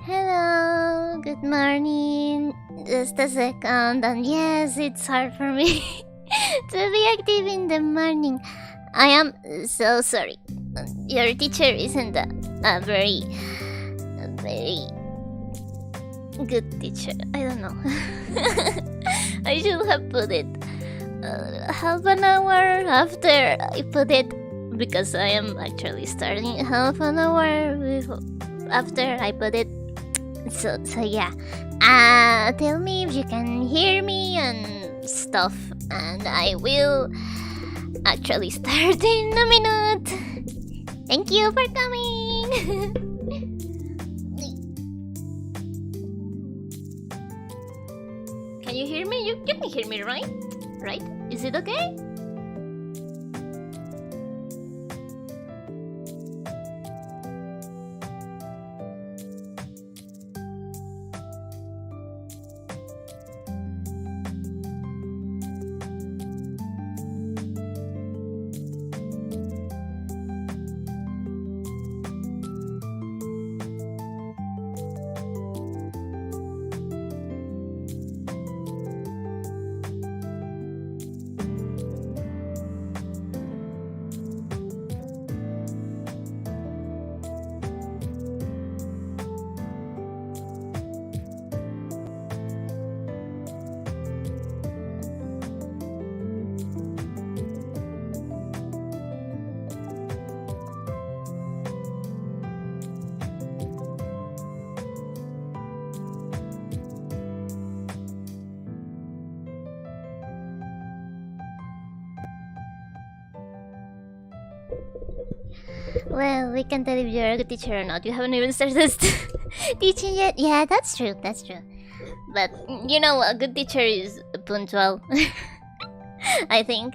Hello, good morning. Just a second, and yes, it's hard for me to be active in the morning. I am so sorry. Your teacher isn't a very good teacher. I don't know. I should have put it half an hour after I put it, because I am actually starting half an hour after I put it. So yeah. Tell me if you can hear me and stuff, and I will actually start in a minute. Thank you for coming. Can you hear me? You can hear me, right? Right? Is it okay? Well, we can tell if you're a good teacher or not. You haven't even started teaching yet. Yeah, that's true. That's true. But you know, a good teacher is punctual. I think.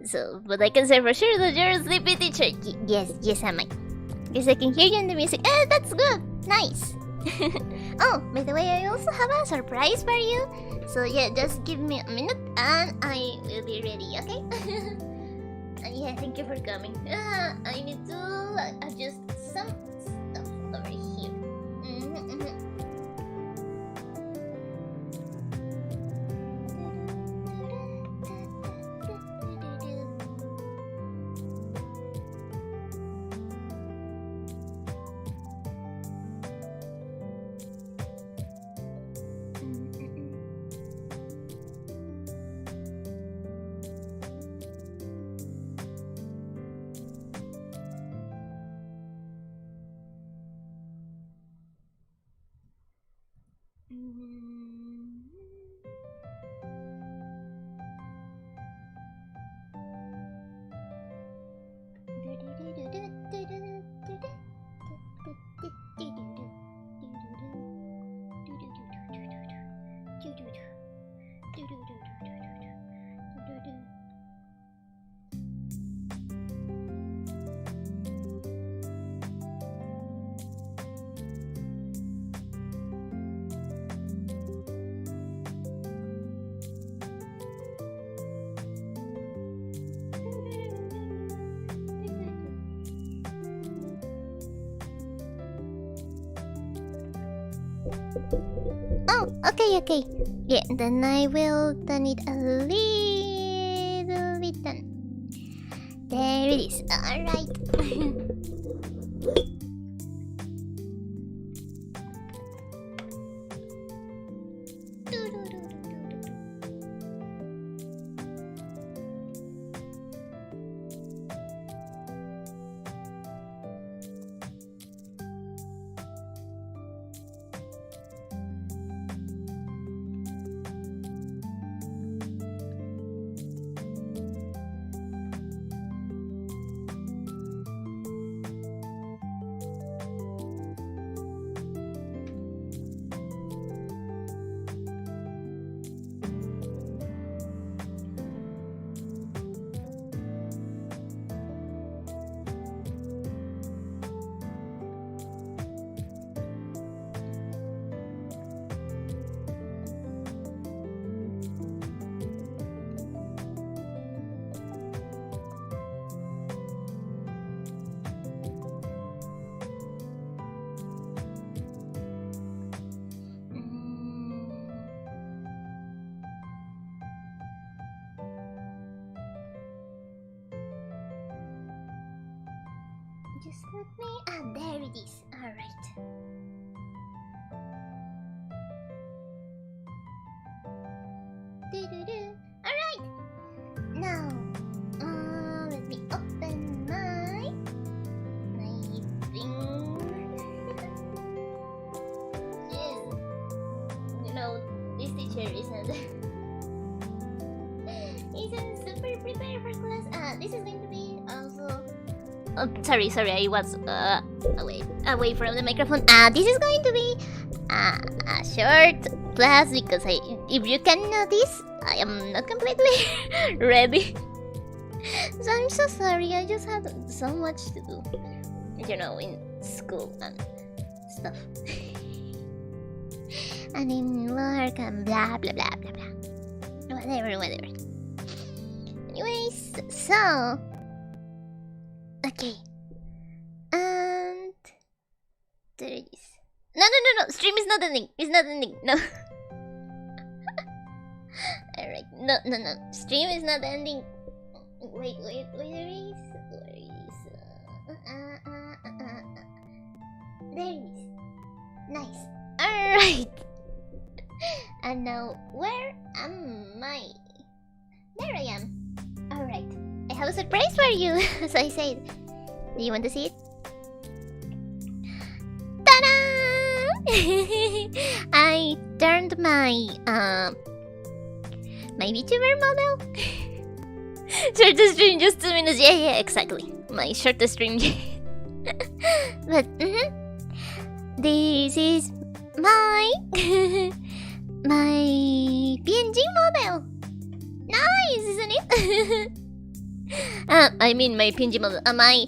So, but I can say for sure that you're a sleepy teacher. Yes, am I? Because I can hear you in the music. That's good. Nice. Oh, by the way, I also have a surprise for you. So yeah, just give me a minute and I will be ready. Okay? Yeah, thank you for coming. I need to adjust some stuff over here. Oh, okay. Yeah, then I will turn it a little bit down. There it is. Alright. Alright! Now, let me open my thing. Jeez. You know, this teacher isn't super prepared for class. This is going to be also... Oh, sorry, I was away from the microphone. This is going to be a short class because if you can notice, I am not completely ready. So I'm so sorry, I just had so much to do, you know, in school and stuff. And in work and blah blah blah blah blah. Whatever. Anyways, so... Okay. And... there it is. No. Stream is not ending. It's not ending. No. Alright. No. Stream is not ending. Wait. Where is... There it is. Nice. Alright. And now, where am I? There I am. Alright. I have a surprise for you, as I said. Do you want to see it? Ta-da! I turned my VTuber model. Shortest stream, just 2 minutes. Yeah, exactly. My shortest stream. But this is my my PNG model. Nice, isn't it? I mean my PNG model. My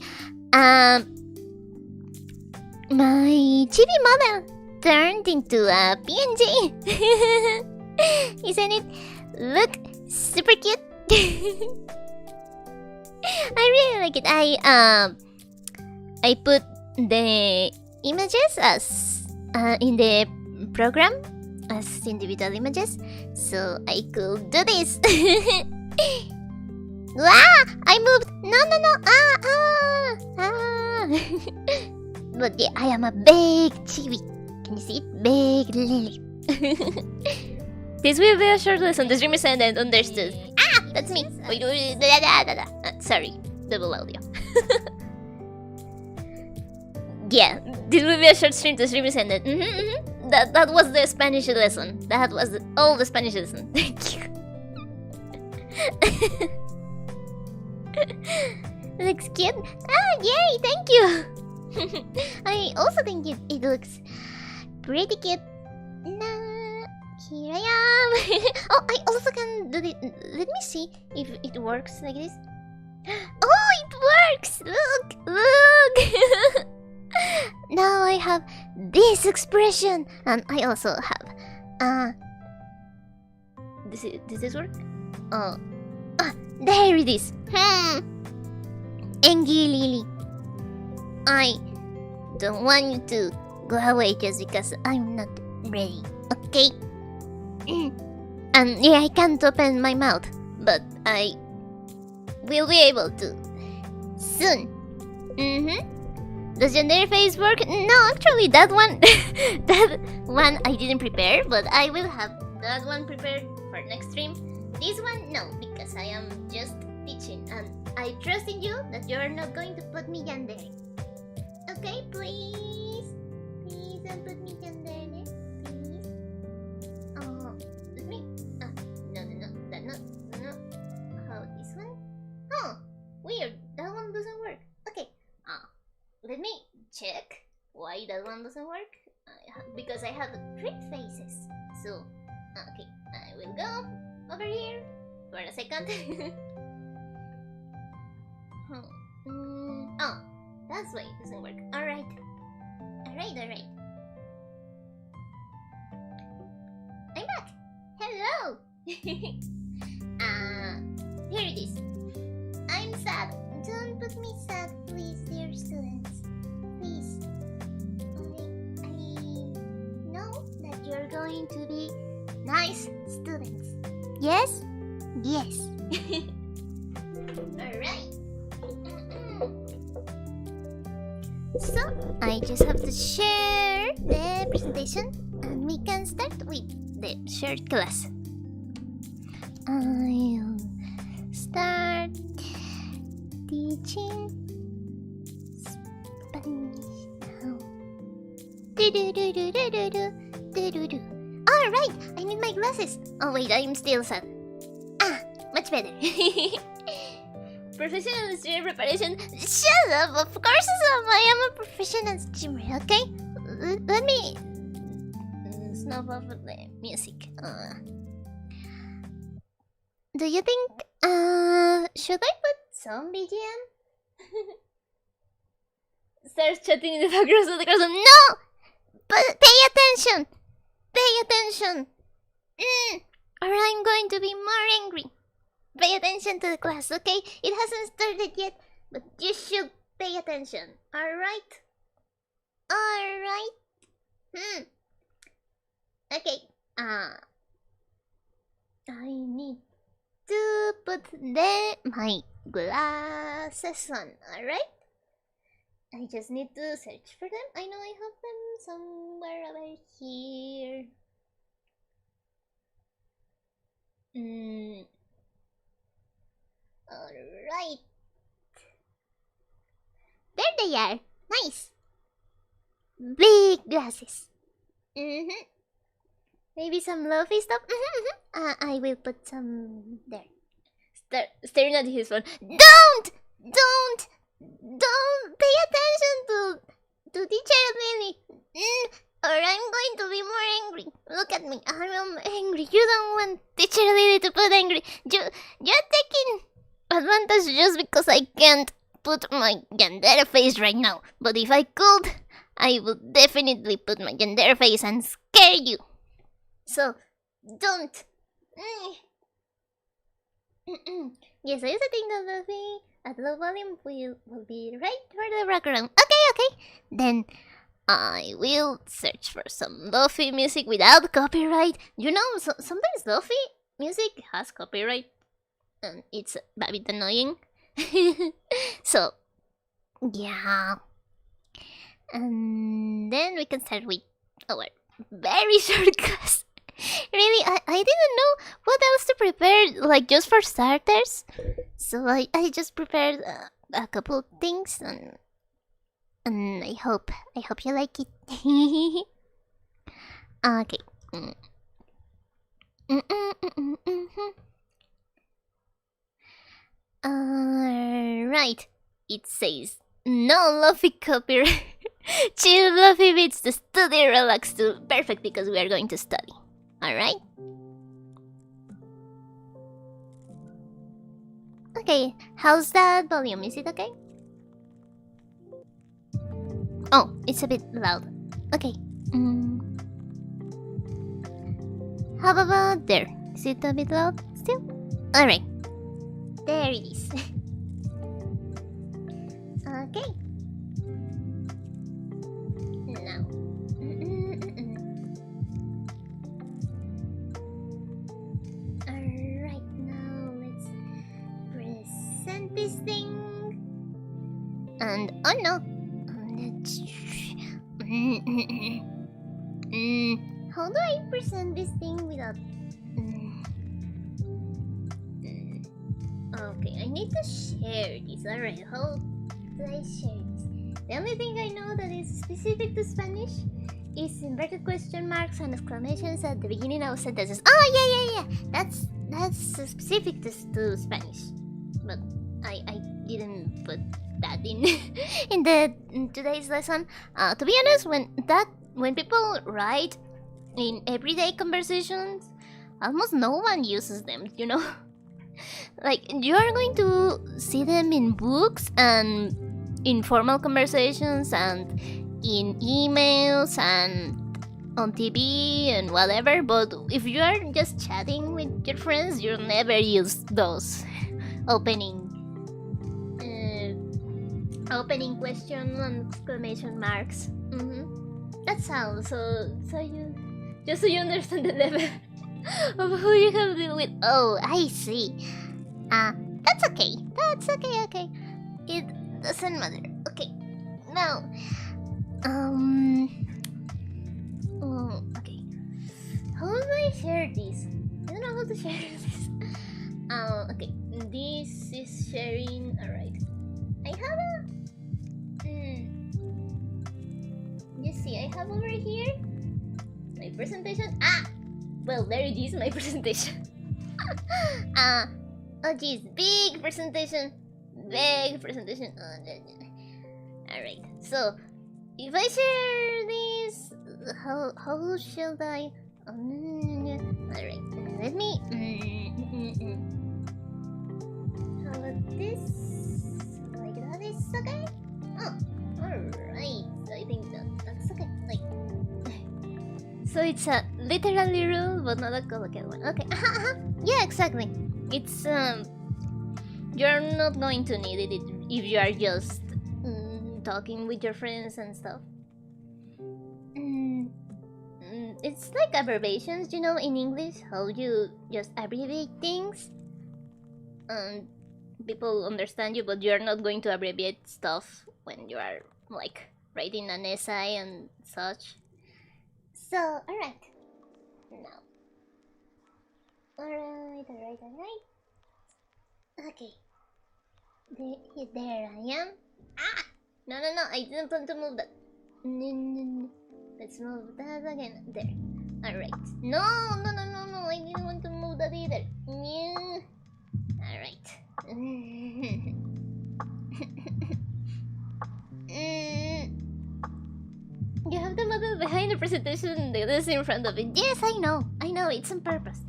chibi model turned into a PNG. Isn't it? Look, super cute. I really like it. I put the images as in the program as individual images, so I could do this. Wow! I moved! No! But yeah, I am a big chibi. Can you see it? Big Lillie. This will be a short lesson. The stream is ended. Understood. That's me. Wait. Sorry. Double audio. Yeah, this will be a short stream. The stream is ended. That was the Spanish lesson. That was all the Spanish lesson. Thank you. Looks cute. Yay! Thank you. I also think it looks pretty cute. Nah, here I am. Oh, I also can do it. Let me see if it works like this. Oh, it works! Look! Now I have this expression, and I also have Does this work? Oh, there it is. Angry Lillie, I don't want you to go away just because I'm not ready, okay? And yeah, I can't open my mouth, but I will be able to soon. Does your face work? No, actually, that one I didn't prepare, but I will have that one prepared for next stream. This one, no, because I am just teaching, and I trust in you that you are not going to put me down there. Okay, please don't put me down there, please. Let me. No. How this one? Oh, weird. That one doesn't work. Okay. Let me check why that one doesn't work. Because I have 3 faces. So, okay, I will go over here for a second. Oh, that's why it doesn't work. Alright. I'm back. Hello. Here it is. I'm sad. Don't put me sad, please, dear students. Please. I know that you're going to be nice students. Yes? Yes. Alright. So, I just have to share the presentation and we can start with the shared class. I'll start teaching Spanish now. Alright, I need my glasses. Oh wait, I'm still sad. Ah, much better. Professional streamer preparation. Shut up, of course I am a professional streamer, okay? Let me snap off the music. Do you think, should I put some BGM? Starts chatting in the background of the classroom. No! But pay attention! Pay attention! Or I'm going to be more angry. Pay attention to the class, okay? It hasn't started yet, but you should pay attention. Alright? Alright? Okay. I need to put my glasses on, alright? I just need to search for them. I know I have them somewhere over here. Alright. There they are. Nice. Big glasses. Maybe some lofi stuff. I will put some there. Staring at his phone. Don't pay attention to teacher Lillie. Or I'm going to be more angry. Look at me. I am angry. You don't want teacher Lillie to put angry. You're taking advantage just because I can't put my yandere face right now. But if I could, I would definitely put my yandere face and scare you. So, don't. Yes, I also think that Luffy at low volume will be right for the background. Okay. Then I will search for some Luffy music without copyright. You know, sometimes Luffy music has copyright. And it's a bit annoying. So, yeah. And then we can start with our very short class. Really, I didn't know what else to prepare, like just for starters. So I just prepared a couple things, and I hope you like it. Okay. Alright. It says no Luffy copyright. Chill Luffy beats the study relax too. Perfect, because we are going to study. Alright? Okay, how's that volume? Is it okay? Oh, it's a bit loud. Okay. How about there? Is it a bit loud still? Alright. There it is. Okay. Now. Alright, now let's present this thing. And oh no. Let's how do I present this thing without okay, I need to share this. Alright, how do I share this? The only thing I know that is specific to Spanish is inverted question marks and exclamations at the beginning of sentences. Oh yeah. That's specific to Spanish. But I didn't put that in in today's lesson. To be honest, when people write in everyday conversations, almost no one uses them, you know? Like, you are going to see them in books and in formal conversations and in emails and on TV and whatever, but if you are just chatting with your friends, you'll never use those opening question and exclamation marks. That's how. So you just so you understand the level of who you have to deal with. Oh, I see. That's okay. Okay. It doesn't matter. Okay. Now, okay. How do I share this? I don't know how to share this. Okay. This is sharing. Alright. I have a. You see, I have over here my presentation. Well, there it is, my presentation. Oh geez, big presentation. Big presentation. Alright, so if I share this, how should I? Alright, let me. How about this? Like that is okay? Oh, alright. I think that's okay. Like, so it's a literally rule, but not a colloquial one. Okay. Yeah, exactly. It's you're not going to need it if you are just talking with your friends and stuff. It's like abbreviations, you know, in English, how you just abbreviate things. People understand you, but you're not going to abbreviate stuff when you are like writing an essay and such. So, alright. Now. Alright. Okay. There I am. No, I didn't plan to move that. Let's move that again. There. Alright. No, I didn't want to move that either. Alright. You have the model behind the presentation, the others in front of it. Yes, I know, it's on purpose.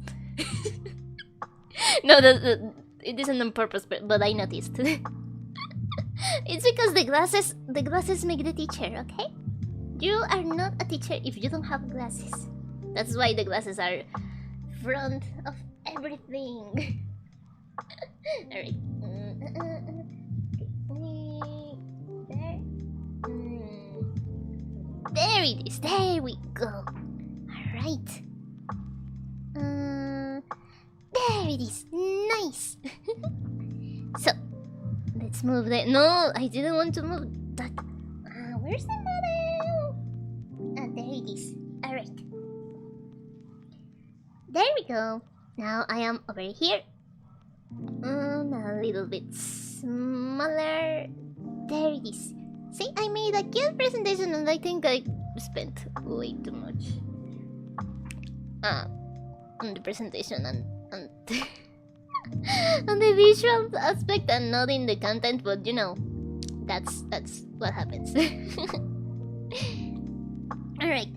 No, it isn't on purpose, but I noticed. It's because the glasses make the teacher, okay? You are not a teacher if you don't have glasses. That's why the glasses are front of everything. Alright. There it is. There we go. Alright. There it is. Nice. So, let's move that. No, I didn't want to move that. Where's the model? There it is. Alright. There we go. Now I am over here. A little bit smaller. There it is. See, I made a cute presentation and I think I spent way too much on the presentation and on the visual aspect and not in the content, but you know, that's what happens. Alright,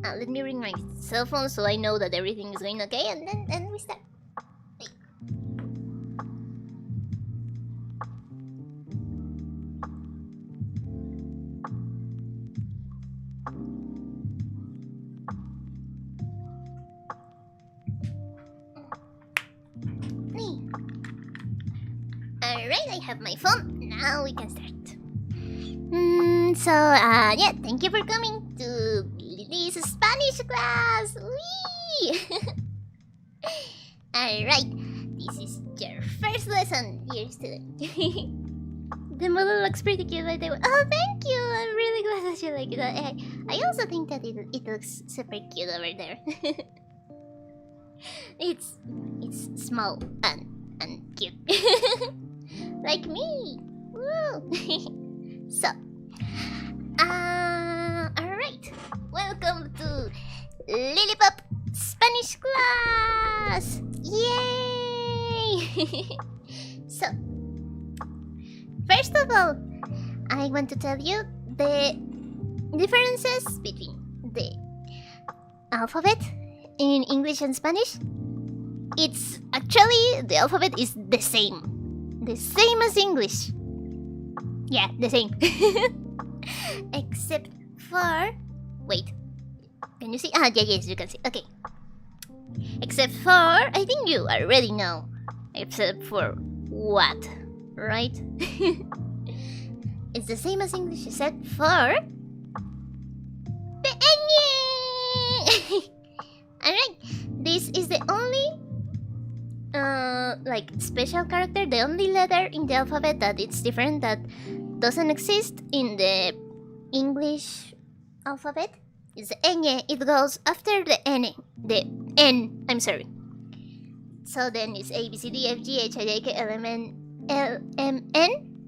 let me ring my cell phone so I know that everything is going okay, and then we start. Alright, I have my phone. Now we can start. Yeah, thank you for coming to Lillie's Spanish class. Whee! Alright, this is your first lesson, dear student. The model looks pretty cute by the way. Oh, thank you! I'm really glad that you like it. I also think that it looks super cute over there. It's small and cute. Like me! Woo! So, alright. Welcome to Lilliepop Spanish class! Yay! So, first of all, I want to tell you the differences between the alphabet in English and Spanish. It's actually, the alphabet is the same. The same as English. Yeah, the same. Except for... Wait. Can you see? Yes, you can see. Okay. Except for... I think you already know. Except for what? Right? It's the same as English except for... the ñ! Alright. This is the only... like special character, the only letter in the alphabet that it's different, that doesn't exist in the English alphabet, is the ñ. It goes after the n. The n. I'm sorry. So then it's A, B, C, D, F, G, H, I, J, K, L, M, N, L, M, N,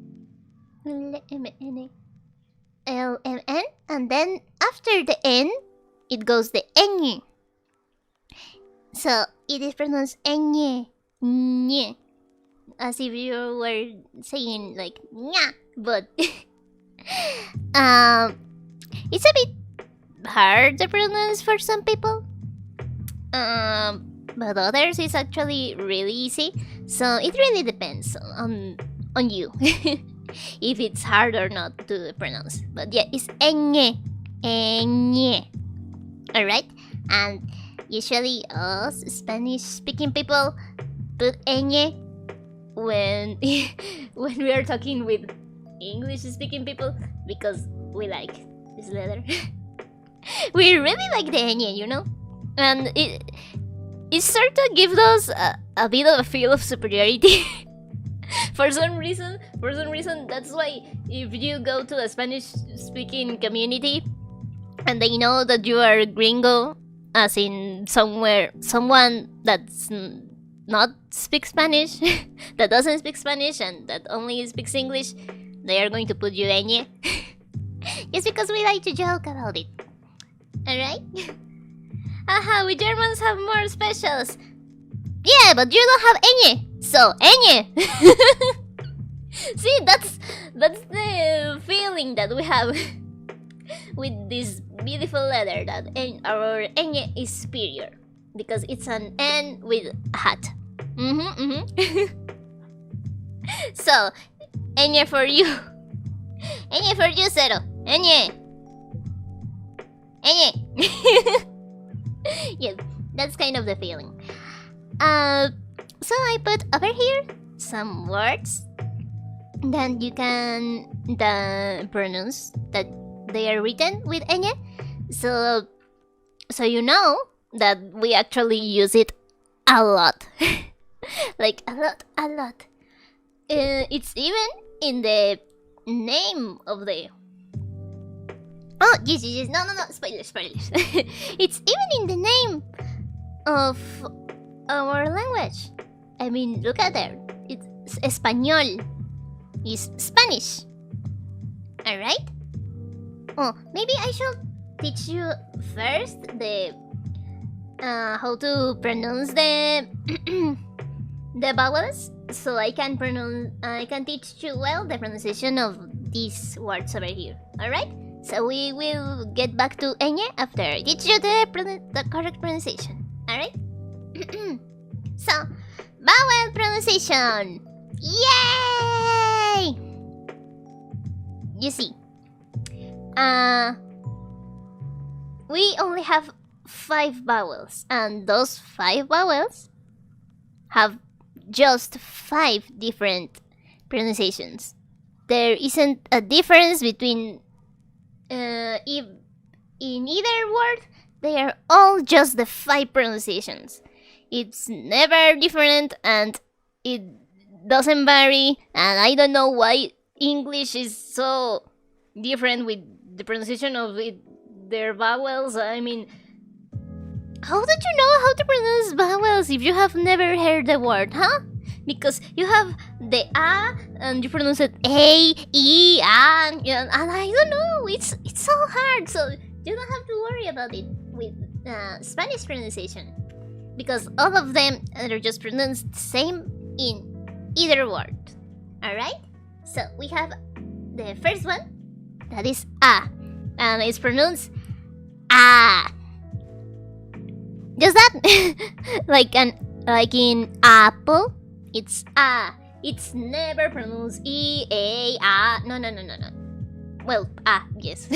L, M, N, L, M, N, and then after the N, it goes the N. So it is pronounced N, Nye, as if you were saying like Nya, but it's a bit hard to pronounce for some people. But others is actually really easy. So it really depends on you if it's hard or not to pronounce. But yeah, it's Enye. Enye. Alright? And usually us Spanish speaking people put Enye when when we are talking with English speaking people because we like this letter. We really like the Enye, you know? And it sort of gives us a bit of a feel of superiority. For some reason, that's why if you go to a Spanish-speaking community and they know that you are gringo, as in someone that's not speak Spanish, that doesn't speak Spanish and that only speaks English, they are going to put you Enye. Just because we like to joke about it. Alright? Haha, we Germans have more specials. Yeah, but you don't have Enye. So, Enye. See, that's the feeling that we have with this beautiful letter, that our Enye is superior. Because it's an N with a hat. So, Enye for you. Enye for you, Zero. Enye. Enye. Yeah, that's kind of the feeling. So I put over here some words that you can pronounce that they are written with Enye. So you know that we actually use it a lot. Like a lot. It's even in the name of the... Oh, yes. No. Spoilers. It's even in the name of our language. I mean, look at there. It's Español. It's Spanish. Alright? Oh, maybe I should teach you first the... how to pronounce the... the vowels. So I can teach you well the pronunciation of these words over here. Alright? So we will get back to Enye after I teach you the correct pronunciation. Alright? So, vowel pronunciation! Yay! You see, we only have 5 vowels, and those 5 vowels have just 5 different pronunciations. There isn't a difference between if in either word. They are all just the 5 pronunciations. It's never different and it doesn't vary, and I don't know why English is so different with the pronunciation of their vowels. I mean, how did you know how to pronounce vowels if you have never heard the word, huh? Because you have the A and you pronounce it A, E, A, and I don't know, it's so hard, so you don't have to worry about it with Spanish pronunciation. Because all of them are just pronounced the same in either word. Alright? So we have the first one, that is A, and it's pronounced A. Just that? like in apple, it's A. It's never pronounced E, A, A. No. Well, A, yes.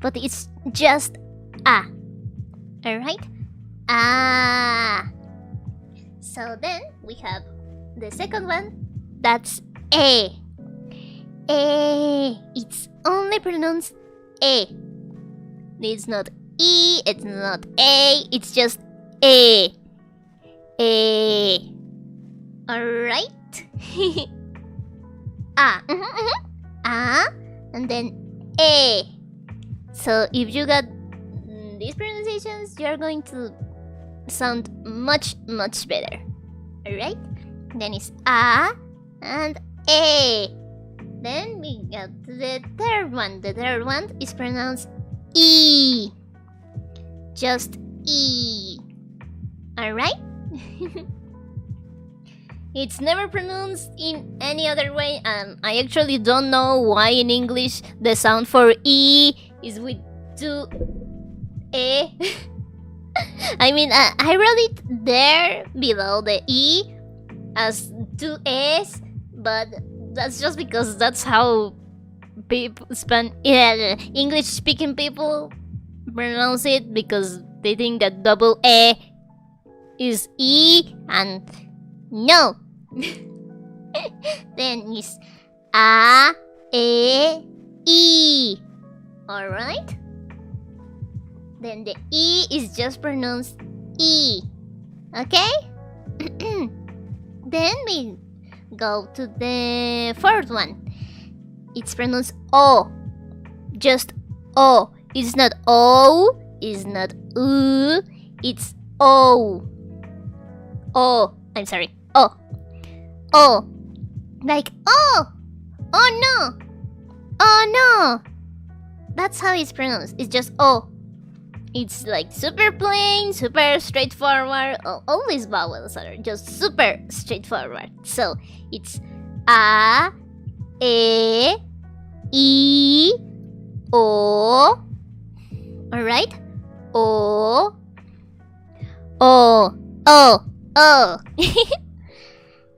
But it's just A. Alright? Ah. So then we have the second one, that's A. A. It's only pronounced A. It's not E, it's not A, it's just A. A. Alright? A. A. And then A. So if you got these pronunciations, you're going to sound much better. Alright? Then it's A and E. Then we got the third one. The third one is pronounced E. Just E. Alright? It's never pronounced in any other way, and I actually don't know why in English the sound for E is with two E. I mean, I wrote it there below the E as two E's, but that's just because that's how people English-speaking people pronounce it, because they think that double E is E, and no. Then it's A, E. Alright? Then the E is just pronounced E. Okay? Then we go to the fourth one. It's pronounced O. Just O. It's not O. It's not U. It's O. O. I'm sorry. O. O. Like oh. Oh no. Oh no. That's how it's pronounced. It's just O. It's like super plain, super straightforward. All these vowels are just super straightforward. So it's A, E, I, O. Alright? O. O. O. O.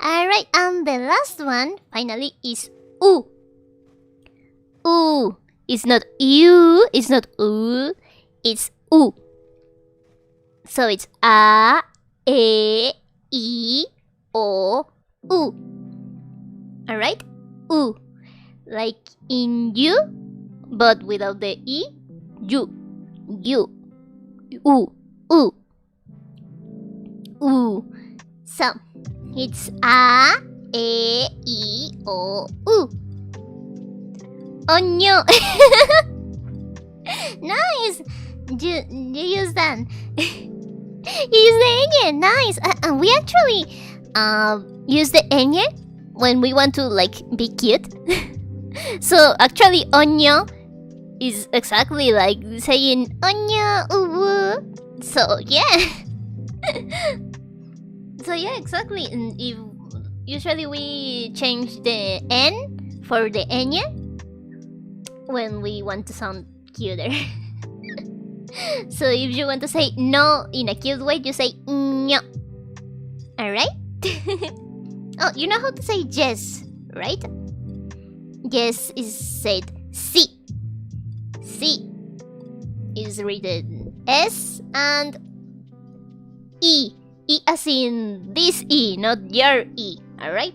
Alright, and the last one finally is U. U. It's not U, it's not U, it's U. So it's A, E, I, O, U. Alright? U. Like in you, but without the E, you. You. U. U. U. So, it's A, E, I, O, U. Oh no! Nice! You use that. You use the ñ. Nice! We actually use the ñ when we want to like be cute. So actually oño is exactly like saying oño uwu. So yeah. So yeah, exactly. And if usually we change the N for the ñ when we want to sound cuter. So if you want to say no in a cute way, you say ño. Alright? Oh, you know how to say yes, right? Yes is said sí. Sí is written S and E. E as in this E, not your E. Alright?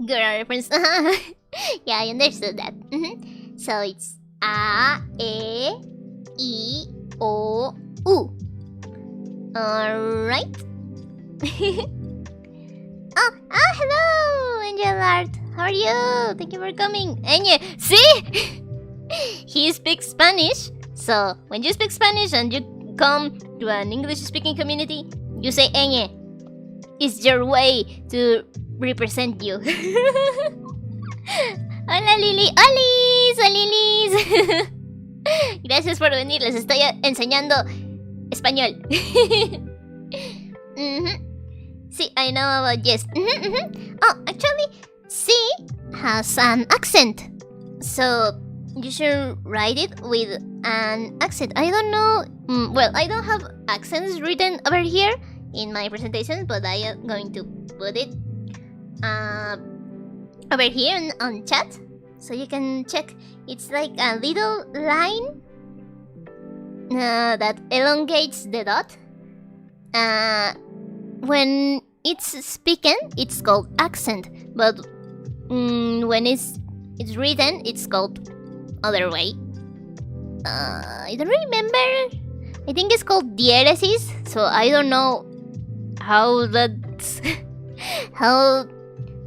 Good reference. Yeah, I understood that. So it's A, E, I, O, U. Alright? Hello, Angel Art. How are you? Thank you for coming. Ñ, see? He speaks Spanish. So, when you speak Spanish and you come to an English-speaking community, you say Ñ. It's your way to represent you. Hola Lili, ¡Olis! ¡Olilis! Gracias por venir, les estoy enseñando español. Sí, I know about yes. Oh, actually, sí has an accent. So, you should write it with an accent. I don't know, well, I don't have accents written over here in my presentation, but I am going to put it over here on chat, so you can check. It's like a little line that elongates the dot. When it's speaking, it's called accent, but when it's written, it's called other way. I don't remember. I think it's called diéresis, so I don't know how that's how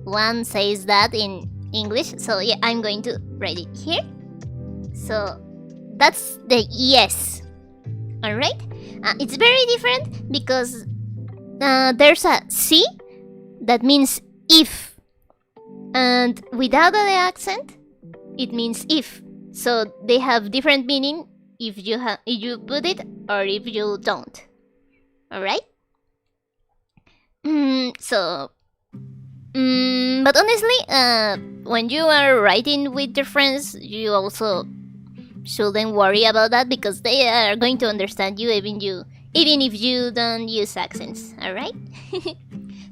one says that in English. So yeah, I'm going to write it here. So that's the yes. Alright? It's very different because there's a si that means if, and without the accent, it means if. So they have different meaning if you put it or if you don't. All right. But honestly, when you are writing with your friends, you also shouldn't worry about that because they are going to understand you even if you don't use accents. All right.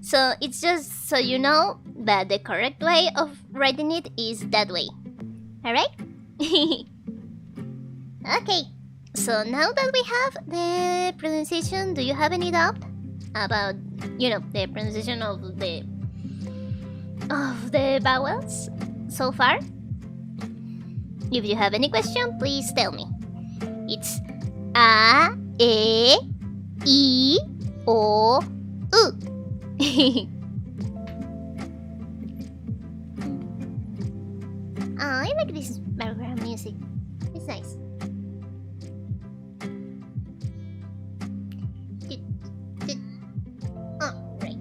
So it's just so you know that the correct way of writing it is that way. All right. Okay. So now that we have the pronunciation, do you have any doubt about the pronunciation of the vowels so far? If you have any question, please tell me. It's a, e, I, o, u. Oh, I like this background music. It's nice. Oh, right.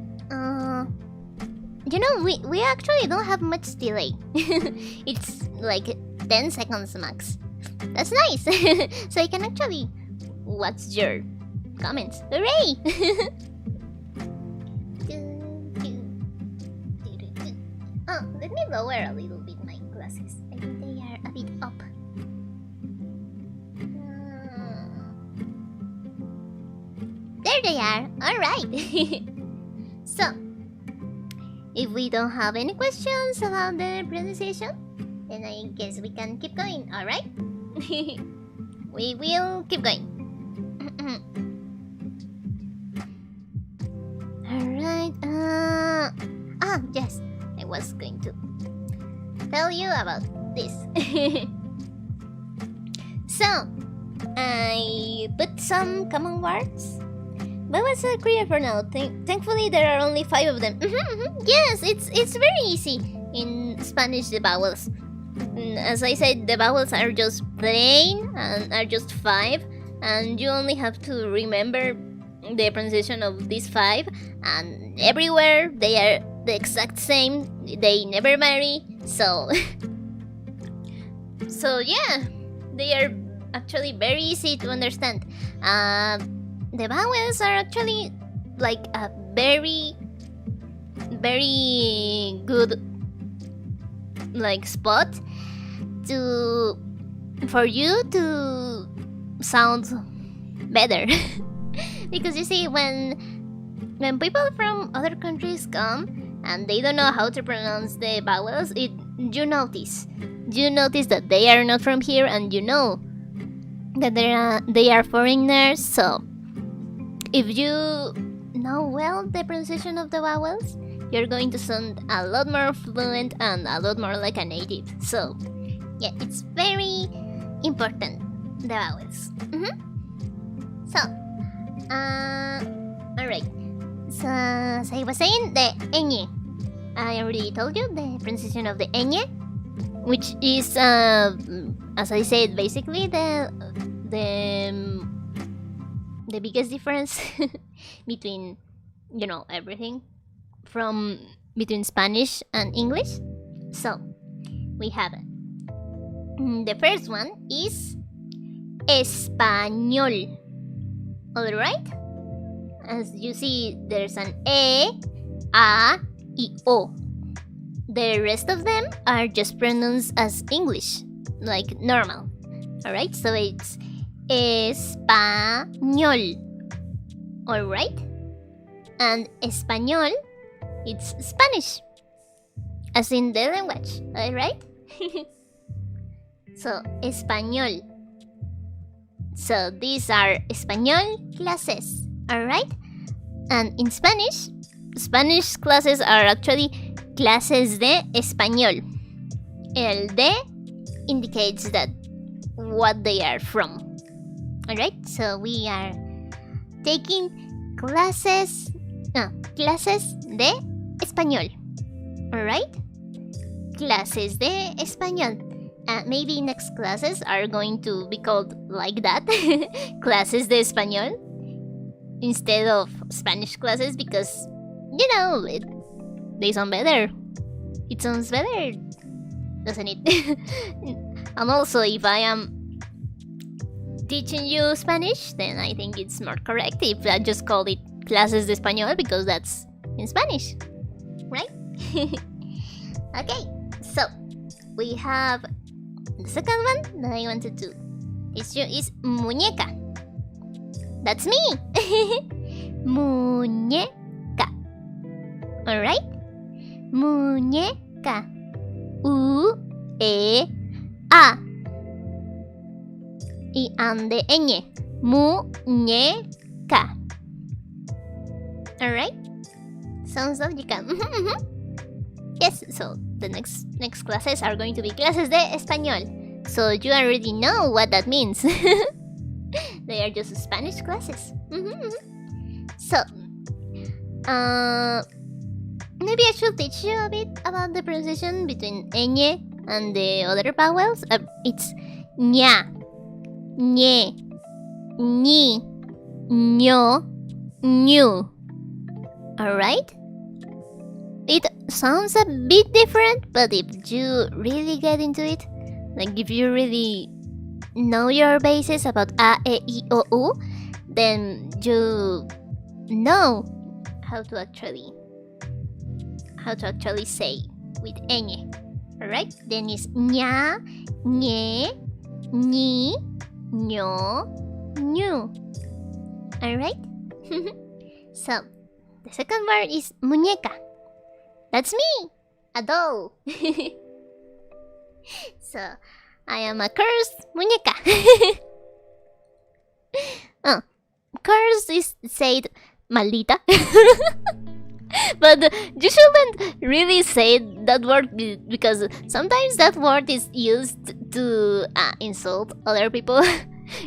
We actually don't have much delay. It's like 10 seconds max. That's nice. So I can actually watch your comments. Hooray! Oh, let me lower a little bit my glasses. I think they are a bit up. There they are. Alright. So, if we don't have any questions about the pronunciation, then I guess we can keep going, alright? We will keep going. Alright, yes, I was going to tell you about this. So, I put some common words. But what's clear for now? Thankfully, there are only 5 of them. Yes, it's very easy in Spanish, the vowels. As I said, the vowels are just plain and are just 5, and you only have to remember the pronunciation of these 5, and everywhere they are the exact same. They never vary, so yeah, they are actually very easy to understand. The vowels are actually like a very, very good spot for you to sound better. Because you see, when people from other countries come and they don't know how to pronounce the vowels, you notice that they are not from here, and you know that they are foreigners. So if you know well the pronunciation of the vowels, you're going to sound a lot more fluent and a lot more like a native. So yeah, it's very important, the vowels. So alright. So as I was saying, the ñ. I already told you the pronunciation of the ñ, which is as I said, basically the biggest difference between everything from between Spanish and English. So we have the first one is español. Alright? As you see, there's an e, a, y, o. The rest of them are just pronounced as English, like normal. Alright? So it's español. Alright? And español, it's Spanish, as in the language. Alright? So, español. So these are español classes. Alright? And in Spanish classes are actually clases de español. El de indicates that what they are from. Alright? So we are taking clases de español. Alright? Clases de español. Maybe next classes are going to be called like that. Clases de español. instead of Spanish classes because, you know, they sound better. It sounds better, doesn't it? And also, if I am teaching you Spanish, then I think it's more correct if I just call it clases de español because that's in Spanish, right? Okay, so we have the second one that I wanted to teach you is muñeca. That's me. Muñeca. Alright? Muñeca. U-E-A. Y ande ñ. Muñeca. Alright? Sounds logical. Yes, so the next classes are going to be clases de español. So you already know what that means. They are just Spanish classes. So, maybe I should teach you a bit about the pronunciation between ñ and the other vowels. It's ña, ñe, ñi, ño, ñu. Alright? It sounds a bit different, but if you really get into it, like if you really know your basis about a, e, I, o, u, then you know how to actually say with ñ. Alright? Then it's ña, ñe, ñi, ño, ñu. Alright? So, the second word is muñeca. That's me! A doll! So, I am a cursed muñeca. Cursed is said maldita. But you shouldn't really say that word because sometimes that word is used to insult other people.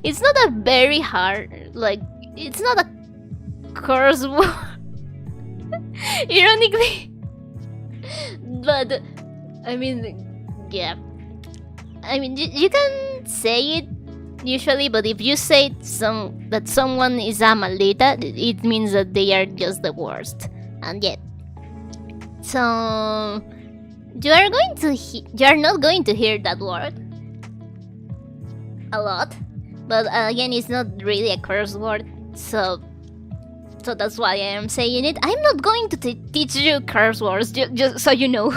It's not a very hard, like, it's not a curse word. Ironically. But, I mean, yeah. I mean, you can say it usually, but if you say that someone is a maldita, it means that they are just the worst. And yet, so you are not going to hear that word a lot. But again, it's not really a curse word, so that's why I am saying it. I'm not going to teach you curse words, just so you know.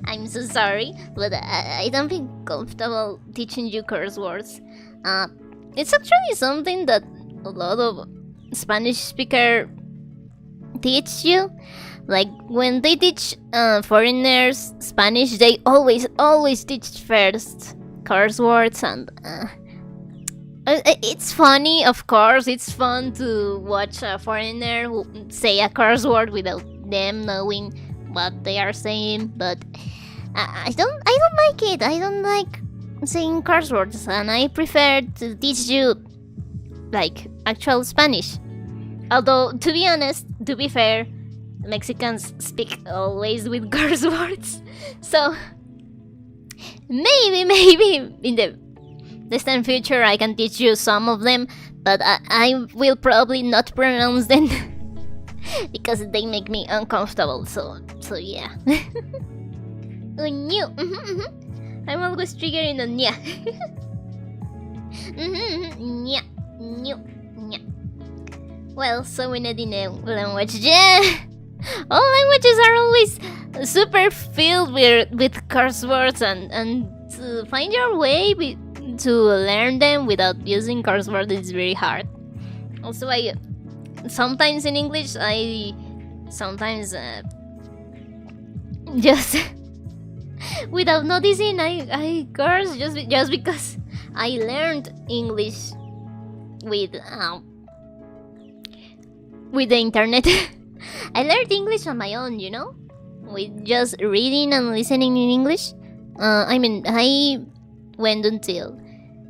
I'm so sorry, but I don't feel comfortable teaching you curse words. It's actually something that a lot of Spanish speakers teach you. Like when they teach foreigners Spanish, they always teach first curse words, and it's funny, of course. It's fun to watch a foreigner say a curse word without them knowing what they are saying, but I don't like it. I don't like saying curse words, and I prefer to teach you like actual Spanish. Although, to be honest, to be fair, Mexicans speak always with curse words, so maybe in the distant future I can teach you some of them, but I will probably not pronounce them because they make me uncomfortable, so yeah. New. I'm always triggering on nya. Nya. New. Nya. Well, so in any language, yeah. All languages are always super filled with curse words, and to find your way to learn them without using curse words is very hard. Also, sometimes in English, sometimes just without noticing, I curse just because I learned English with the internet. I learned English on my own, you know, with just reading and listening in English. I mean, I went until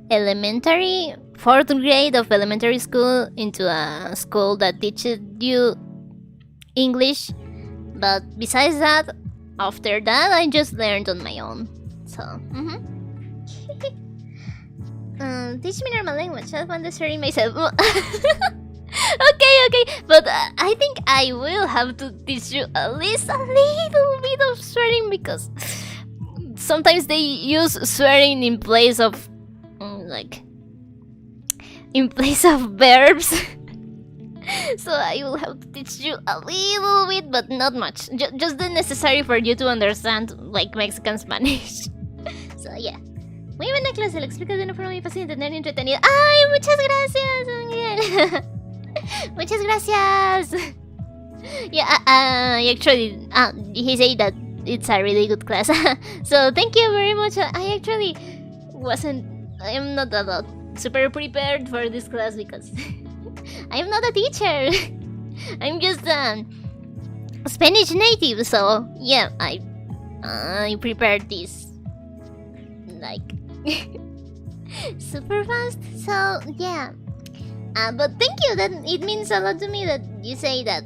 elementary, 4th grade of elementary school into a school that teaches you English. But besides that, after that, I just learned on my own. So, teach me normal language. I found this hurting myself. Okay, but I think I will have to teach you at least a little bit of swearing because sometimes they use swearing in place of in place of verbs. So I will have to teach you a little bit, but not much. Just the necessary for you to understand, like Mexican Spanish. So yeah. Muy buena clase, lo explicas de una forma muy fácil de entender y entretenida. ¡Ay, muchas gracias, Ángel! Muchas gracias! Yeah, actually, he said that it's a really good class. So thank you very much. I actually I'm not that super prepared for this class because I'm not a teacher. I'm just a Spanish native, so yeah, I prepared this like super fast. So yeah, but thank you. That it means a lot to me that you say that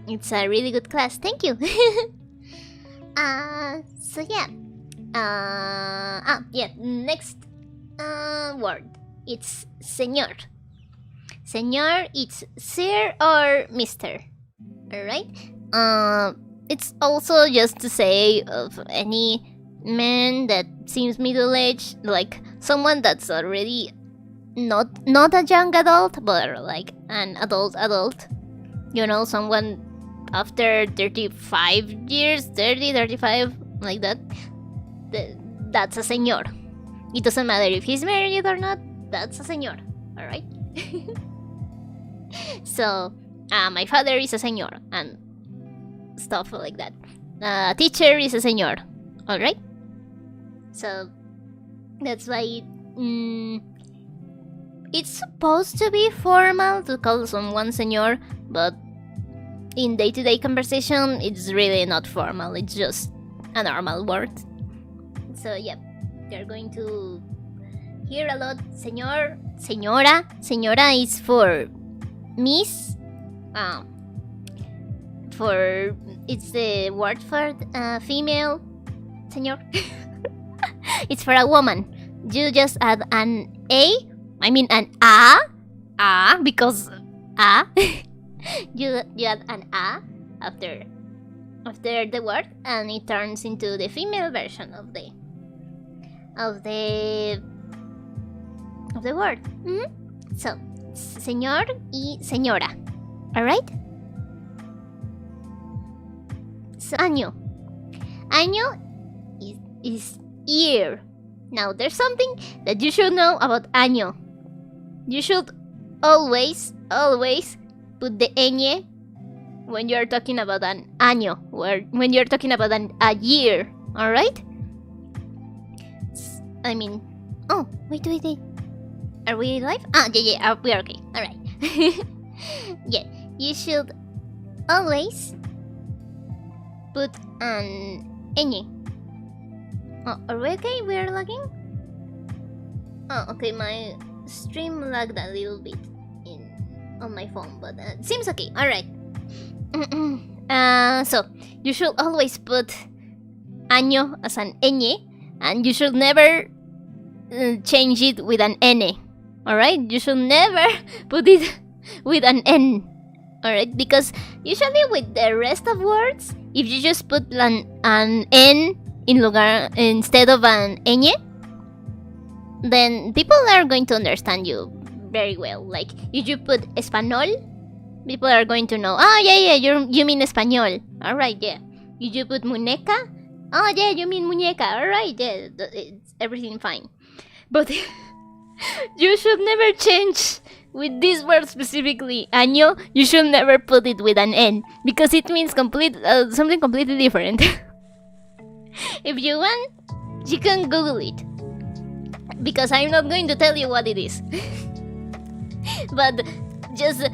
it's a really good class. Thank you. So yeah, yeah. Next word. It's señor. Señor, it's sir or mister. Alright? It's also just to say of any man that seems middle-aged, like someone that's already not a young adult, but like an adult. You know, someone after 35 years, 30, 35, like that. That's a señor. It doesn't matter if he's married or not, that's a señor. Alright? So, my father is a señor, and stuff like that. Teacher is a señor, alright? So, that's why it's supposed to be formal to call someone señor, but in day-to-day conversation, it's really not formal, it's just a normal word. So, yeah, you're going to hear a lot señor, señora. Señora is for miss. It's the word for female. Señor. It's for a woman. You just add an a. I mean an a because a. you add an a after the word, and it turns into the female version of the word. So, señor y señora. Alright? So, año. Año is year. Now, there's something that you should know about año. You should always put the ñ when you're talking about an año, or when you're talking about a year. Alright? I mean, oh, wait. Are we live? Yeah, we are okay. Alright. Yeah, you should always put an ñ. Oh, are we okay? We are lagging? Oh, okay, my stream lagged a little bit on my phone, but it seems okay. Alright. So, you should always put año as an ñ, and you should never change it with an n. Alright? You should never put it with an n. Alright? Because usually with the rest of words, if you just put an n instead of an ñ, then people are going to understand you very well. Like, if you put español, people are going to know, oh yeah, you mean español. Alright, yeah. If you put muñeca, oh yeah, you mean muñeca. Alright, yeah, it's everything fine. But you should never change with this word specifically, año. You should never put it with an n, because it means something completely different. If you want, you can Google it, because I'm not going to tell you what it is. But just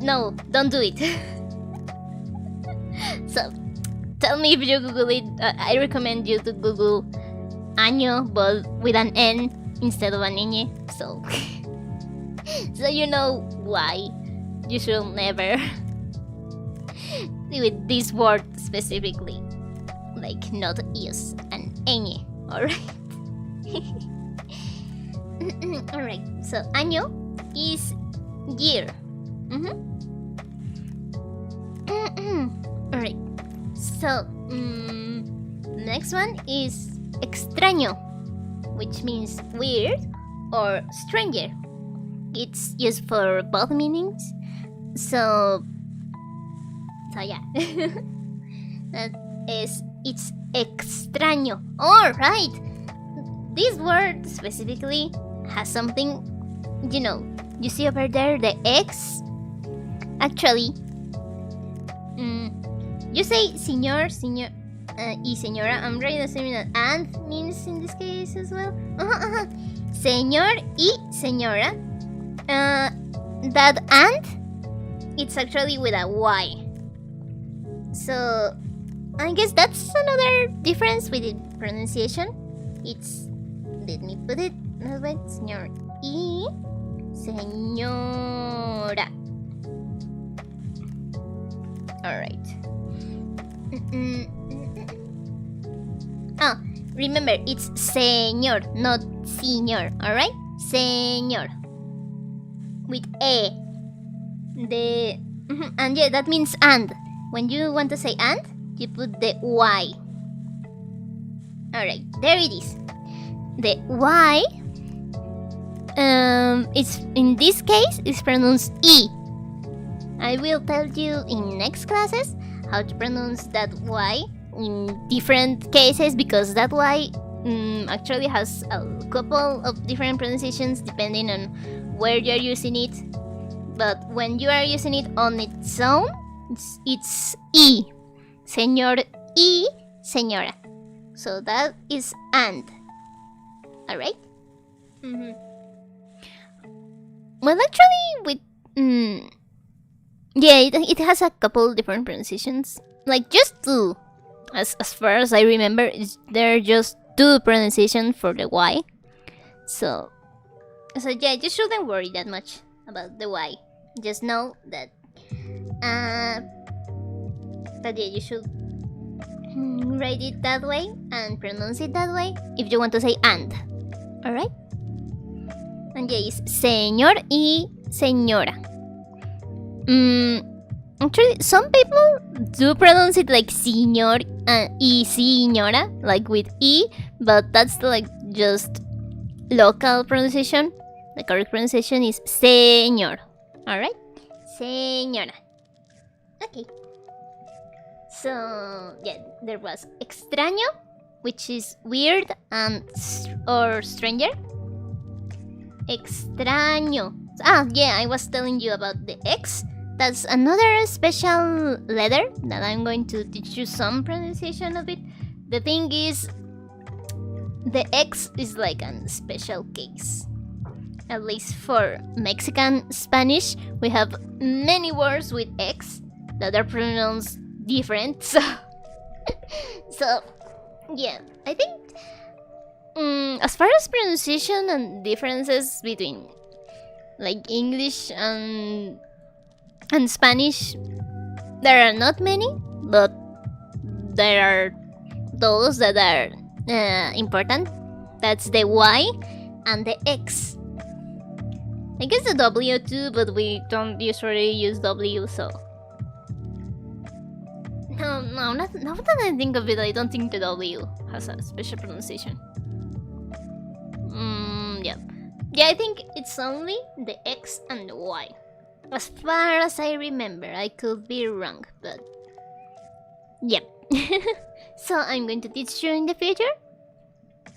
no, don't do it. So tell me if you Google it. I recommend you to Google año, but with an n instead of an ñ. So you know why you should never with this word specifically, like, not use an ñ. Alright. Alright, so año is year. Alright. So, next one is extraño, which means weird or stranger. It's used for both meanings. So yeah. It's extraño. Alright. This word specifically has something, you see over there, the X. Actually, you say señor, y señora. I'm really assuming that and means in this case as well. Señor y señora. That and, it's actually with a Y. So, I guess that's another difference with the pronunciation. It's, let me put it that way, señor y señora. Alright. Oh, remember, it's señor, not señor, alright? Señor. With A. And yeah, that means and. When you want to say and, you put the Y. Alright, there it is. The Y, it's, in this case, is pronounced E. I will tell you in next classes how to pronounce that Y in different cases, because that Y actually has a couple of different pronunciations depending on where you're using it. But when you are using it on its own, it's E. Señor y señora. So that is and. Alright? Well, actually, with... yeah, it has a couple different pronunciations. Like, just two. As far as I remember, there are just two pronunciations for the Y. So yeah, you shouldn't worry that much about the Y. Just know that... but yeah, you should write it that way and pronounce it that way if you want to say and. Alright? And yeah, it's señor y señora. Actually, some people do pronounce it like señor y señora, like with E, but that's like just local pronunciation. The correct pronunciation is señor. Alright? Señora. Okay. So, yeah, there was extraño, which is weird and or stranger. Extraño. Yeah, I was telling you about the X. That's another special letter that I'm going to teach you some pronunciation of it. The thing is, the X is like a special case. At least for Mexican Spanish, we have many words with X that are pronounced different. So yeah, I think as far as pronunciation and differences between like English and Spanish, there are not many, but there are those that are important. That's the Y and the X. I guess the W too, but we don't usually use W, so... No, now that I think of it, I don't think the W has a special pronunciation. Yeah, I think it's only the X and the Y. As far as I remember, I could be wrong, but... Yep. So I'm going to teach you in the future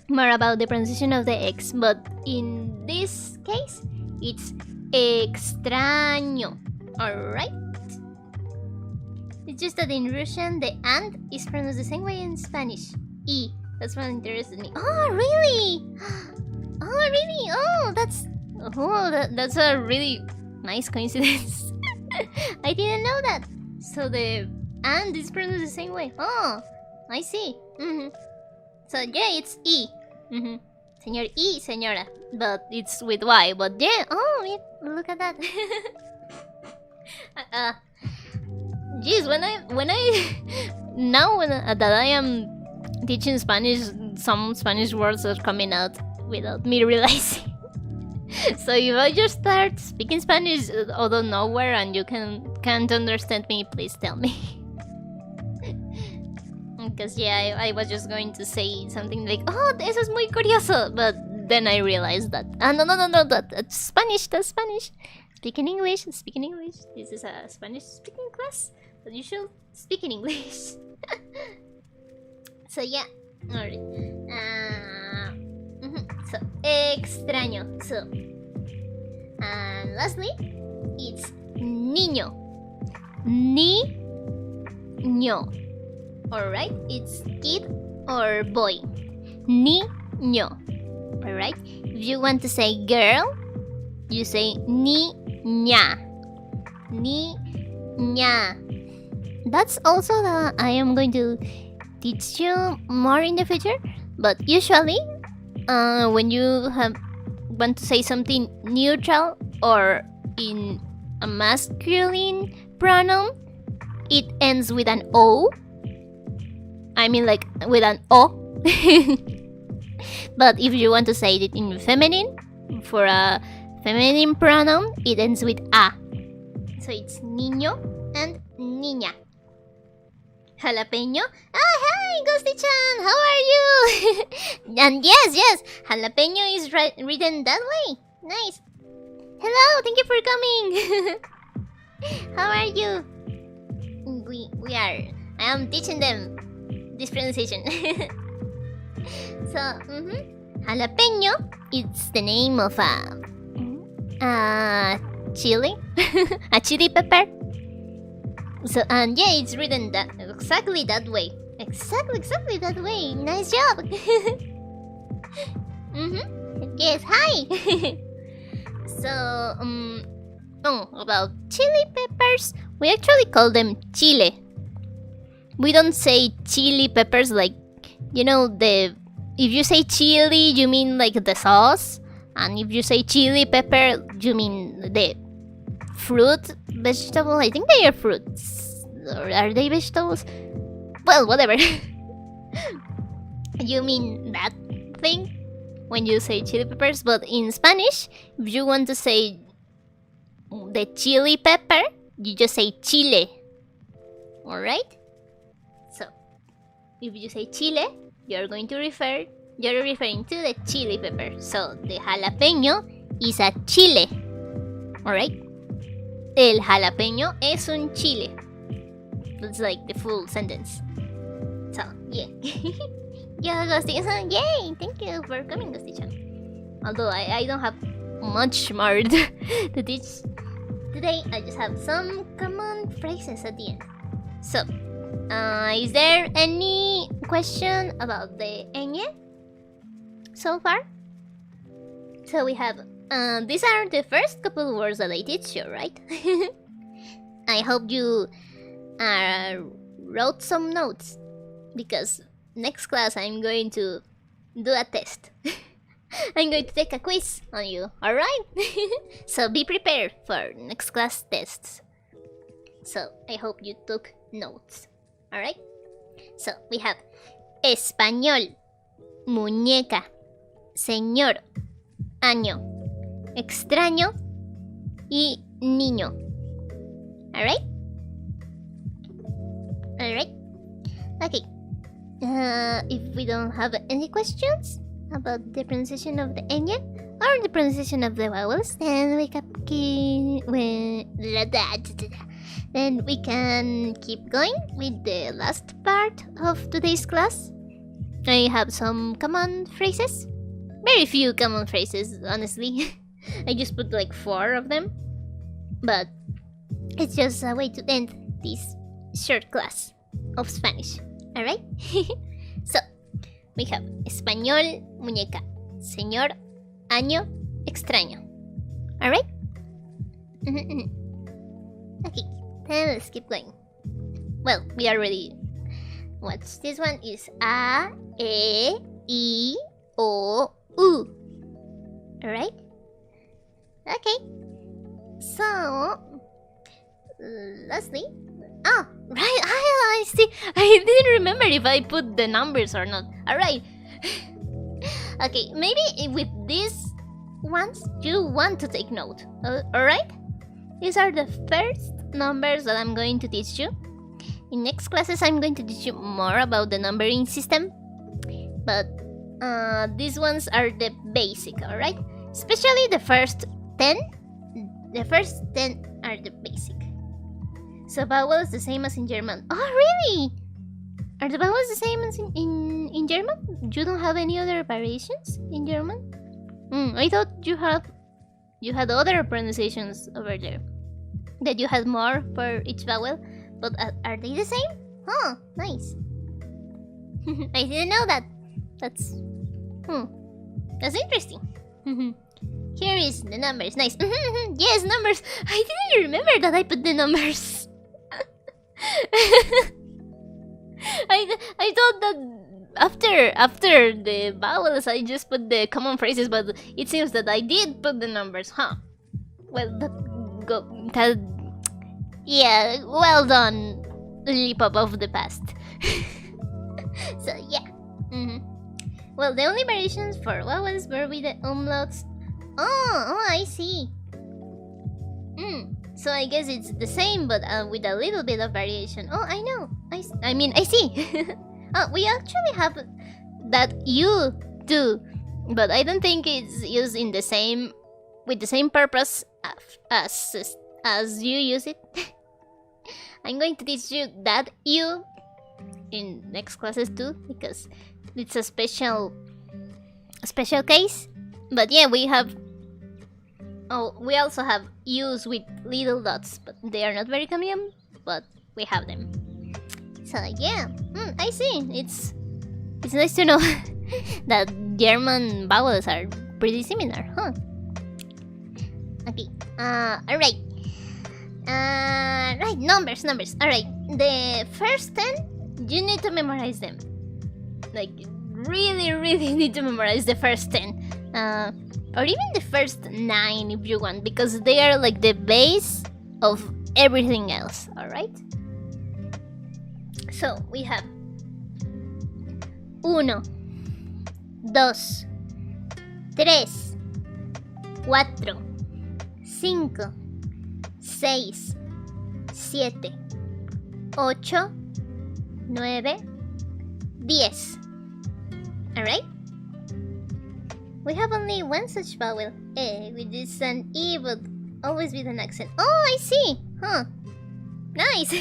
more about the pronunciation of the X, but in this case, it's extraño. Alright? It's just that in Russian, the and is pronounced the same way in Spanish. E. That's what interested me. Oh, really? Oh, really? Oh, that's a really nice coincidence. I didn't know that. So the and is pronounced the same way. Oh, I see. So yeah, it's E. Señor y señora, but it's with Y. But yeah, oh, look at that. Geez, when that I am teaching Spanish, some Spanish words are coming out without me realizing. So if I just start speaking Spanish out of nowhere and you can't understand me, please tell me. Because yeah, I was just going to say something like, oh, eso es muy curioso, but then I realized that, no, that's Spanish, Speaking English. This is a Spanish speaking class, but you should speak in English. So yeah, alright. So, extraño. So, and lastly, it's niño. Niño. Alright, it's kid or boy. Niño. Alright, if you want to say girl, you say niña. Niña. That's also the I am going to teach you more in the future, but usually when you want to say something neutral or in a masculine pronoun, it ends with an O. I mean like with an O. But if you want to say it in feminine, for a feminine pronoun, it ends with A. So it's niño and niña. Jalapeño. Ah, hi, Ghosty-chan. How are you? And yes, jalapeño is written that way. Nice. Hello, thank you for coming. How are you? We are. I am teaching them this pronunciation. So, jalapeño. It's the name of a chili, a chili pepper. So, and yeah, it's written that exactly that way. Exactly that way. Nice job. Yes, hi. So, about chili peppers, we actually call them chile. We don't say chili peppers like, you know, if you say chili, you mean like the sauce. And if you say chili pepper, you mean the fruit, vegetable. I think they are fruits. Or are they vegetables? Well, whatever. You mean that thing when you say chili peppers. But in Spanish, if you want to say the chili pepper, you just say chile. Alright? So, if you say chile, you're referring to the chili pepper. So, the jalapeño is a chile. Alright? El jalapeño es un chile. That's like the full sentence. So, yeah. Yeah, Ghosty-chan. Yay! Thank you for coming, Ghosty-chan. Although I don't have much more to teach today, I just have some common phrases at the end. So, is there any question about the ñ so far? So we have, these are the first couple of words that I teach you, right? I hope you wrote some notes, because next class I'm going to do a test. I'm going to take a quiz on you, alright? So be prepared for next class tests. So I hope you took notes, alright? So we have español, muñeca, señor, año, extraño y niño. Alright? Alright? Okay. If we don't have any questions about the pronunciation of the ñ or the pronunciation of the vowels, then we can keep going with the last part of today's class. I have some common phrases. Very few common phrases, honestly. I just put like 4 of them. But it's just a way to end this short class of Spanish. Alright? So, we have español, muñeca, señor, año, extraño. Alright? Okay, then let's keep going. Well, we already watched this one. Is A, E, I, O, U. Alright? Okay. So, lastly, oh, right, I see. I didn't remember if I put the numbers or not. Alright. Okay, maybe with this ones you want to take note. Alright? These are the first numbers that I'm going to teach you. In next classes, I'm going to teach you more about the numbering system. But these ones are the basic, alright? Especially the first 10. The first 10 are the basic. So vowels the same as in German. Oh, really? Are the vowels the same as in German? You don't have any other variations in German? I thought you had other pronunciations over there. That you had more for each vowel. But are they the same? Oh, nice. I didn't know that. That's interesting. Here is the numbers. Nice. Yes, numbers. I didn't remember that I put the numbers. I thought that after the vowels I just put the common phrases, but it seems that I did put the numbers, huh? Well, yeah, well done, Lilliepop of the past. So yeah. Well, the only variations for vowels were with the umlauts. Oh, I see. So I guess it's the same, but with a little bit of variation. Oh, I know. I mean, I see. We actually have that U too, but I don't think it's used in the same with the same purpose as you use it. I'm going to teach you that U in next classes too, because it's a special case. But yeah, we also have U's with little dots, but they are not very common, but we have them. So yeah, I see. It's nice to know that German vowels are pretty similar, huh? Okay. Alright. Right, numbers. Alright, the first 10, you need to memorize them. Like, really need to memorize the first 10. Or even the first 9 if you want, because they are like the base of everything else, alright? So, we have 1, 2, 3, 4, 5, 6, 7, 8, 9, 10. Alright? We have only one such vowel, which is an E, but always with an accent. Oh, I see! Huh. Nice!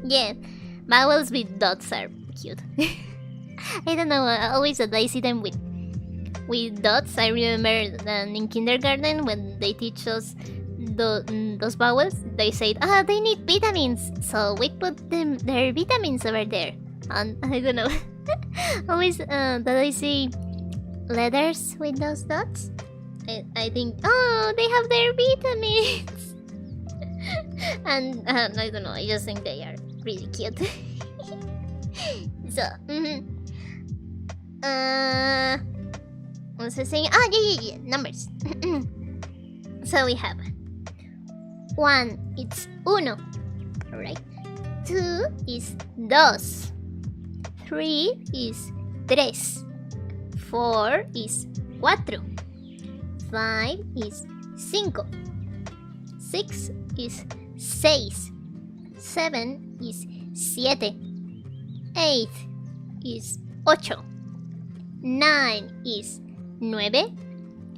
Yeah, vowels with dots are cute. I don't know, always that I see them with dots. I remember that in kindergarten when they teach us those vowels, they said, they need vitamins, so we put their vitamins over there. And I don't know, always that I see letters with those dots, I think, oh, they have their vitamins. And I don't know, I just think they are really cute. So, what's I saying? Yeah, numbers. So we have 1, it's uno, alright. 2 is dos. 3 is tres. 4 is cuatro. 5 is cinco. 6 is seis. 7 is siete. 8 is ocho. 9 is nueve.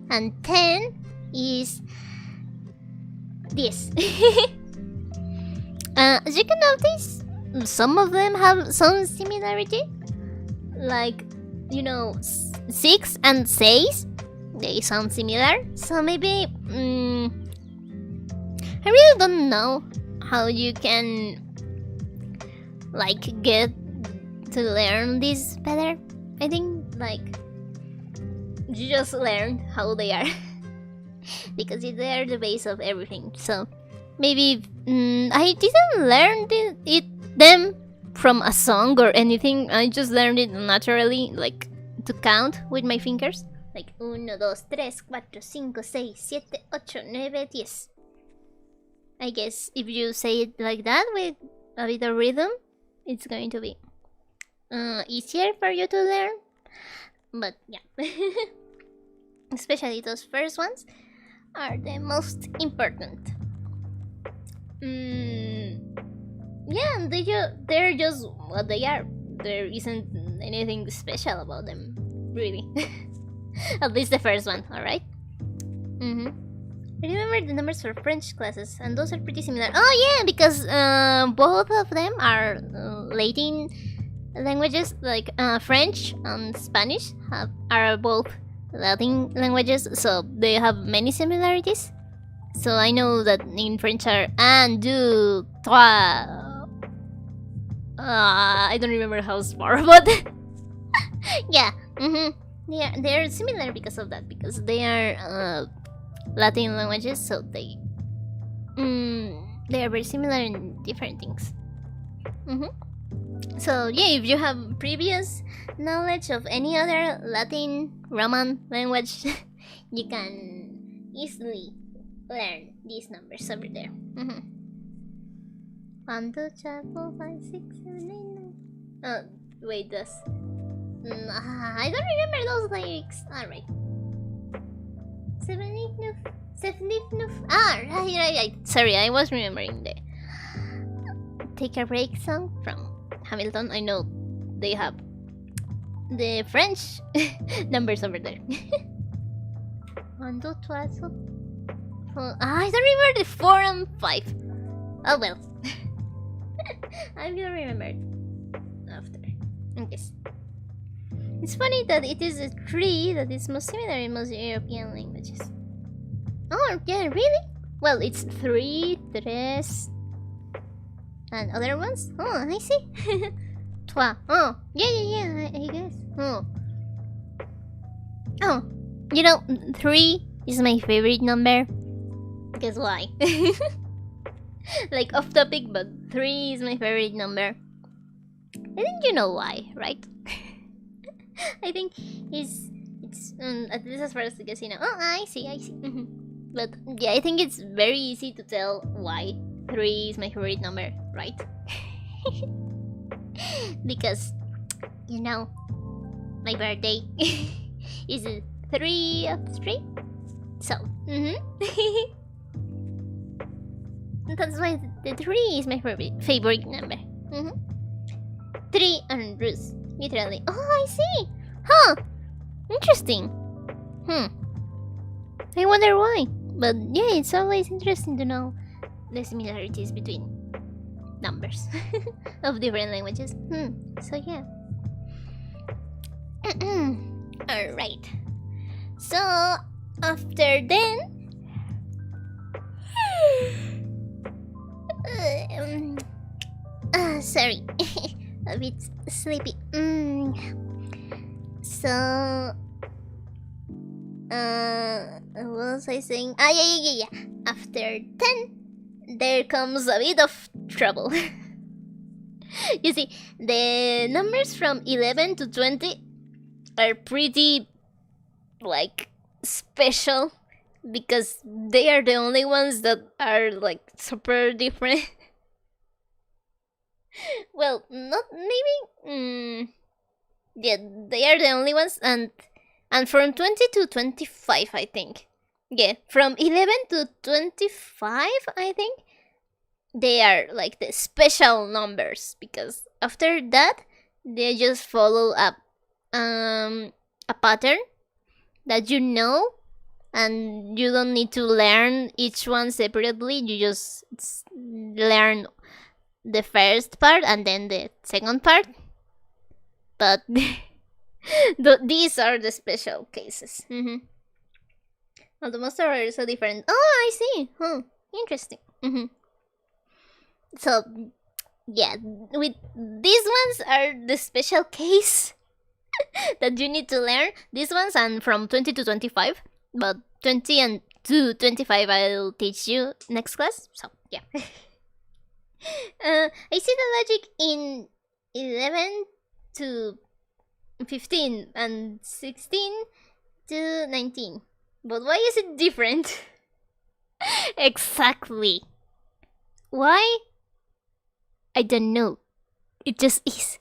And 10 is 10. As you can notice, some of them have some similarity. Like, 6 and 6, they sound similar. So maybe, I really don't know how you can, get to learn this better. I think, you just learn how they are. Because they are the base of everything. So, maybe, I didn't learn them from a song or anything. I just learned it naturally, to count with my fingers. 1, 2, 3, 4, 5, 6, 7, 8, 9, 10. I guess if you say it like that with a bit of rhythm, it's going to be easier for you to learn. But yeah. especially those first ones, are the most important. Yeah, they're just what they are. There isn't anything special about them, really. At least the first one, alright? Remember the numbers for French classes, and those are pretty similar. Oh yeah, because both of them are Latin languages, like French and Spanish are both Latin languages, so they have many similarities. So I know that in French are un, deux, trois. I don't remember how far, but yeah, they're similar because of that, because they are Latin languages, so they are very similar in different things. So yeah, if you have previous knowledge of any other Latin Roman language, you can easily learn these numbers over there. 1, 2, 3, 4, 5, 6, 7, 8, 9. Oh, wait, that's. I don't remember those lyrics. Alright. 7, 8, 9. 7, 8, 9. Ah, right. Sorry, I was remembering the Take a Break song from Hamilton. I know they have the French numbers over there. 1, 2, 3, 4. I don't remember the 4 and 5. Oh well. I will remember after. Yes. It's funny that it is a 3 that is most similar in most European languages. Oh, yeah, really? Well, it's 3, 3, and other ones? Oh, I see. 3. Oh, yeah, I guess. Oh, you know, 3 is my favorite number. Guess why? Like off topic, but 3 is my favorite number. I think you know why, right? I think it's at least as far as the casino. Oh, I see. But yeah, I think it's very easy to tell why 3 is my favorite number, right? Because, you know, my birthday is 3 of 3. So, that's why the 3 is my favorite number. 3 and Bruce, literally. Oh, I see. Huh. Interesting. I wonder why. But yeah, it's always interesting to know the similarities between numbers of different languages. So yeah. Alright. So after then sorry. A bit sleepy. So what was I saying? Yeah. After 10, there comes a bit of trouble. You see, the numbers from 11 to 20 are pretty, like, special, because they are the only ones that are, like, super different. Well, not maybe. Yeah, they are the only ones, and from 20 to 25, I think. Yeah, from 11 to 25, I think, they are like the special numbers, because after that, they just follow up a pattern that you know, and you don't need to learn each one separately. You just learn the first part and then the second part. But these are the special cases. Well, the most are so different. Oh, I see. Interesting. So, yeah, with these ones are the special case that you need to learn. These ones, and from 20 to 25. But 20 and to 25 I'll teach you next class. So, yeah. I see the logic in 11 to 15 and 16 to 19. But why is it different? Exactly. Why? I don't know. It just is.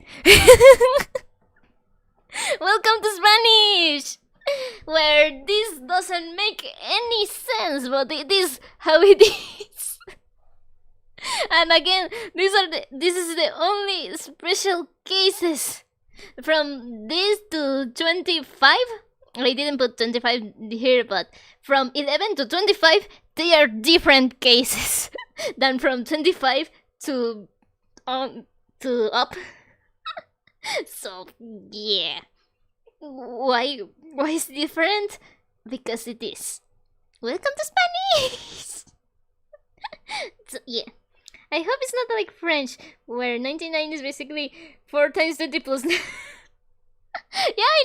Welcome to Spanish! where this doesn't make any sense, but it is how it is. And again, this is the only special cases. From this to 25, I didn't put 25 here, but from 11 to 25, they are different cases than from 25 to up. So yeah, why is it different? Because it is. Welcome to Spanish. So yeah, I hope it's not like French, where 99 is basically 4 times 20 plus. Yeah,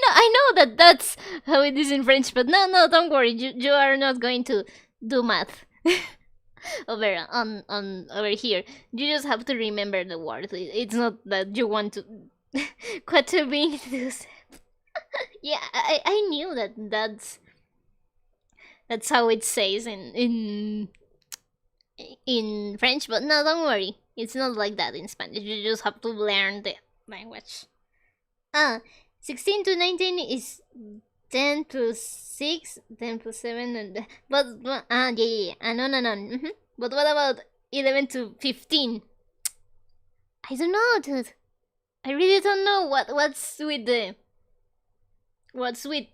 I know that that's how it is in French, but no, don't worry, you are not going to do math over over here. You just have to remember the word. It's not that you want to quit to being this. Yeah, I knew that's how it says in French, but no, don't worry. It's not like that in Spanish. You just have to learn the language. 16 to 19 is 10 plus 6, 10 plus 7, and but yeah. No. But what about 11 to 15? I don't know, dude. I really don't know what's with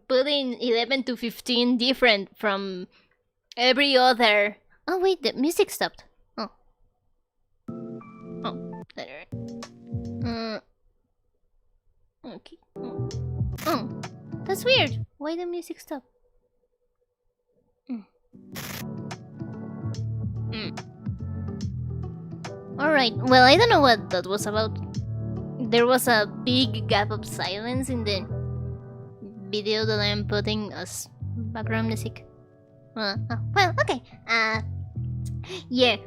putting 11 to 15 different from every other. Oh wait, the music stopped. Oh, there. Okay. Oh, that's weird. Why the music stop? Alright, well, I don't know what that was about. There was a big gap of silence in the video that I'm putting as background music. Well, okay. Yeah.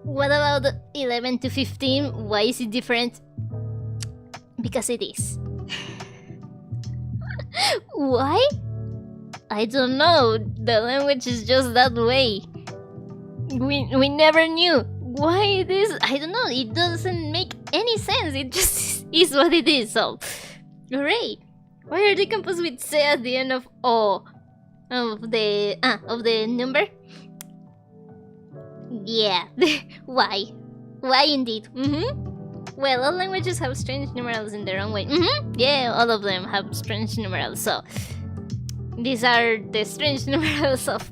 What about 11 to 15? Why is it different? Because it is. Why? I don't know. The language is just that way. We never knew why it is. I don't know. It doesn't make any sense. It just is what it is. So, great. Why are they composed with C at the end of O? Of the number? Yeah. Why? Why indeed? Well, all languages have strange numerals in their own way. Yeah, all of them have strange numerals. So these are the strange numerals of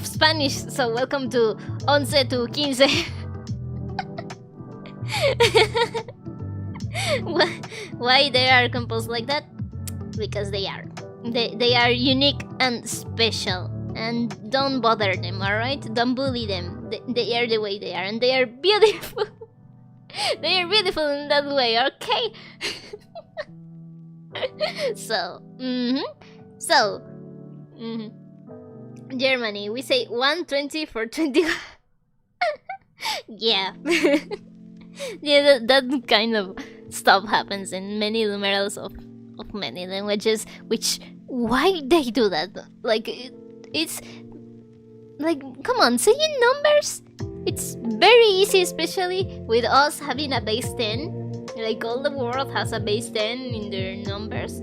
Spanish. So welcome to 11 to 15. Why they are composed like that? Because they are. They are unique and special. And don't bother them, alright? Don't bully them. They are the way they are. And they are beautiful. They are beautiful in that way, okay? So, Germany, we say 120 for 21. Yeah. Yeah, that kind of stuff happens in many numerals of many languages, which, why they do that? Like, it's, like, come on, saying numbers? It's very easy, especially with us having a base 10. Like, all the world has a base 10 in their numbers.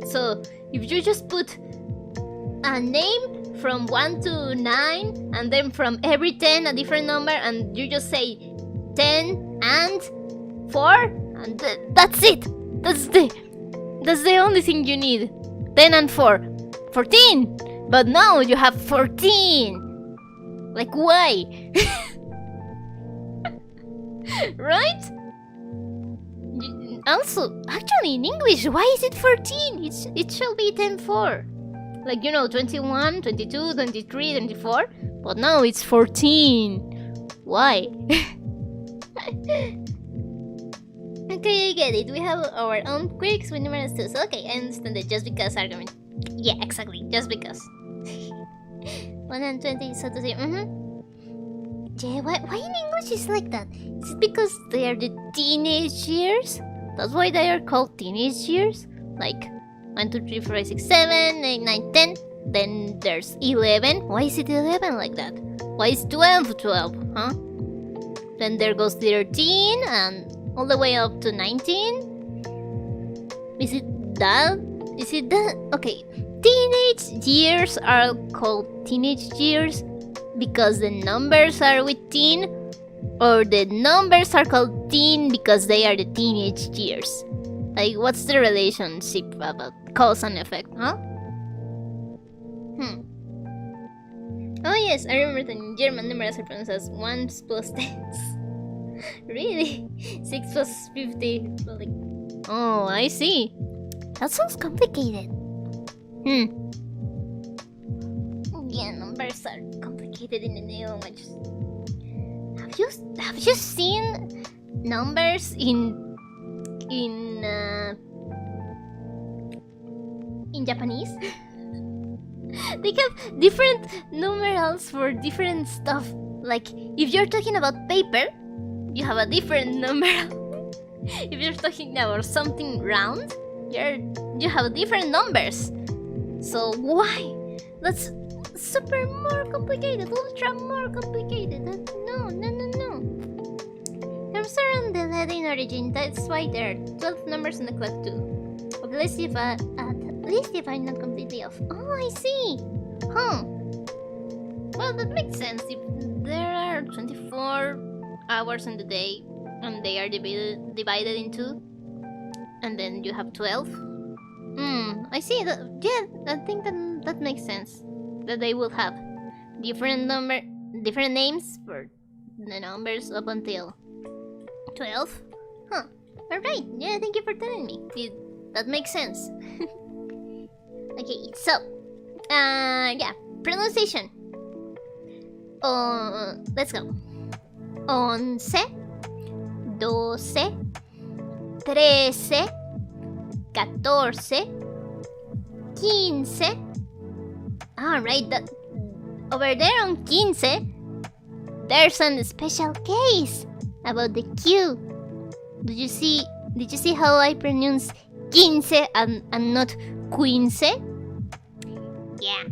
So, if you just put a name from 1 to 9, and then from every 10 a different number, and you just say 10 and 4, and that's it. That's the only thing you need. 10 and 4. 14! But now you have 14! Like, why? Right? Also, actually, in English, why is it 14? It should be 10-4. Like, 21, 22, 23, 24. But now it's 14. Why? Okay, I get it. We have our own quirks with numerals too. So, okay, I understand the just because argument. Yeah, exactly. Just because. 120, so to say. Yeah, why in English is like that? Is it because they are the teenage years? That's why they are called teenage years? Like 1, 2, 3, 4, 5, 6, 7, 8, 9, 10. Then there's 11. Why is it 11 like that? Why is 12, huh? Then there goes 13 and all the way up to 19. Is it that? Okay, teenage years are called teenage years because the numbers are with teen, or the numbers are called teen because they are the teenage years? Like, what's the relationship about cause and effect, huh? Oh yes, I remember that in German numerals are pronounced as 1 plus 10. Really? 6 plus 50. Like, oh, I see. That sounds complicated. Yeah, numbers are complicated in the new language. Have you seen numbers in Japanese? They have different numerals for different stuff. Like, if you're talking about paper, you have a different numeral. If you're talking about something round, you have different numbers. So why? That's super more complicated, ultra more complicated. No. Terms are on the Latin origin, that's why there are 12 numbers on the clock too. At least if I'm not completely off. Oh, I see. Huh. Well, that makes sense. If there are 24 hours in the day and they are divided in two, and then you have 12. I see. Yeah, I think that makes sense. That they will have different names for the numbers up until 12. Huh. Alright. Yeah, thank you for telling me. That makes sense. Okay, so yeah, pronunciation. Let's go. 11, 12, 13, 14, 15. Alright, that over there on 15, there's a special case about the Q. Did you see how I pronounce 15 and not 15? Yeah.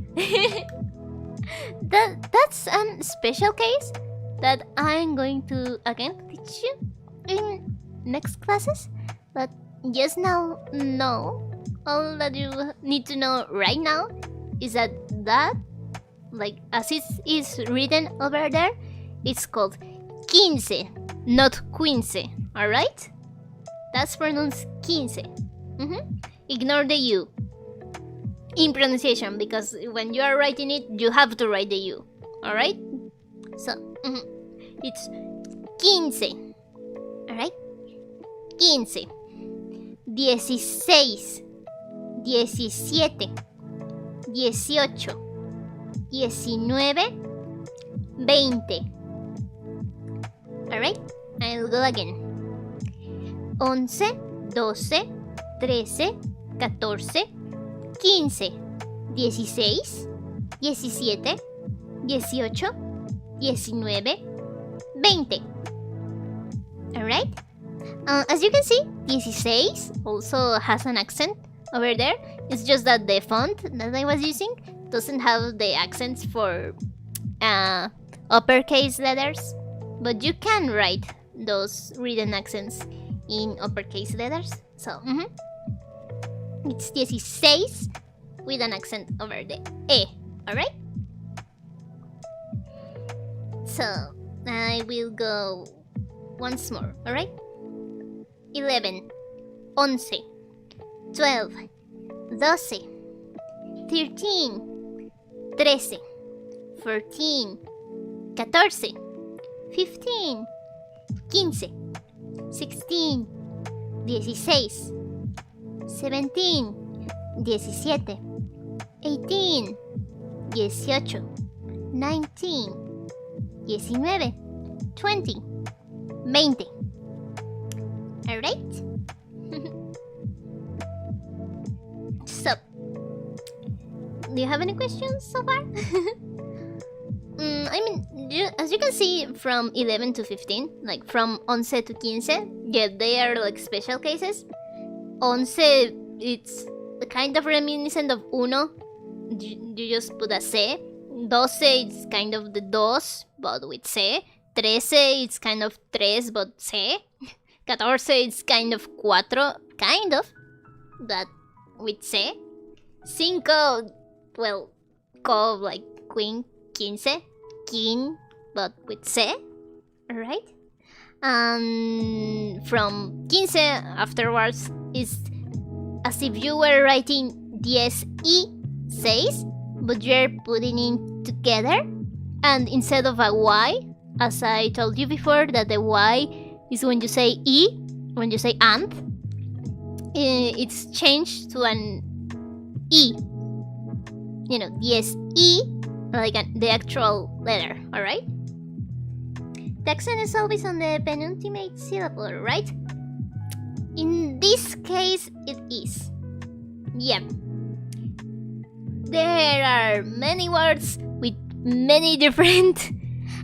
That's a special case that I'm going to again teach you in next classes. But just now, all that you need to know right now is that like as it is written over there, it's called 15, not 15. Alright? That's pronounced 15. Ignore the U in pronunciation, because when you are writing it, you have to write the U. Alright? So, it's 15. Alright? 15, 16, 17, 18, 19, 20. Alright? I'll go again. 11, 12, 13, 14, 15, 16, 17, 18, 19, 20. Alright? As you can see, 16 also has an accent over there. It's just that the font that I was using doesn't have the accents for uppercase letters. But you can write those written accents in uppercase letters. So, it's 16 with an accent over the E. Alright? So, I will go once more. Alright? 11, 11, 12, 12, 13, 13, 14, 14, 15, 15, 16, 16, 17, 17, 18, 18, 19, 19, 20, 20. Alright? So, do you have any questions so far? I mean, as you can see, from 11 to 15, like from 11 to 15, yeah, they are like special cases. 11, it's kind of reminiscent of uno. You just put a C. 12, it's kind of the dos, but with C. 13, it's kind of tres, but C. 14, it's kind of cuatro, kind of, but with C. Cinco, well, co like queen, quince, king, but with C, alright? And from quince afterwards is as if you were writing 10 6, but you're putting it together. And instead of a Y, as I told you before, that the Y is when you say E, when you say and, it's changed to an E. You know, 10 like the actual letter, alright? The accent is always on the penultimate syllable, right? In this case, it is. Yep. There are many words with many different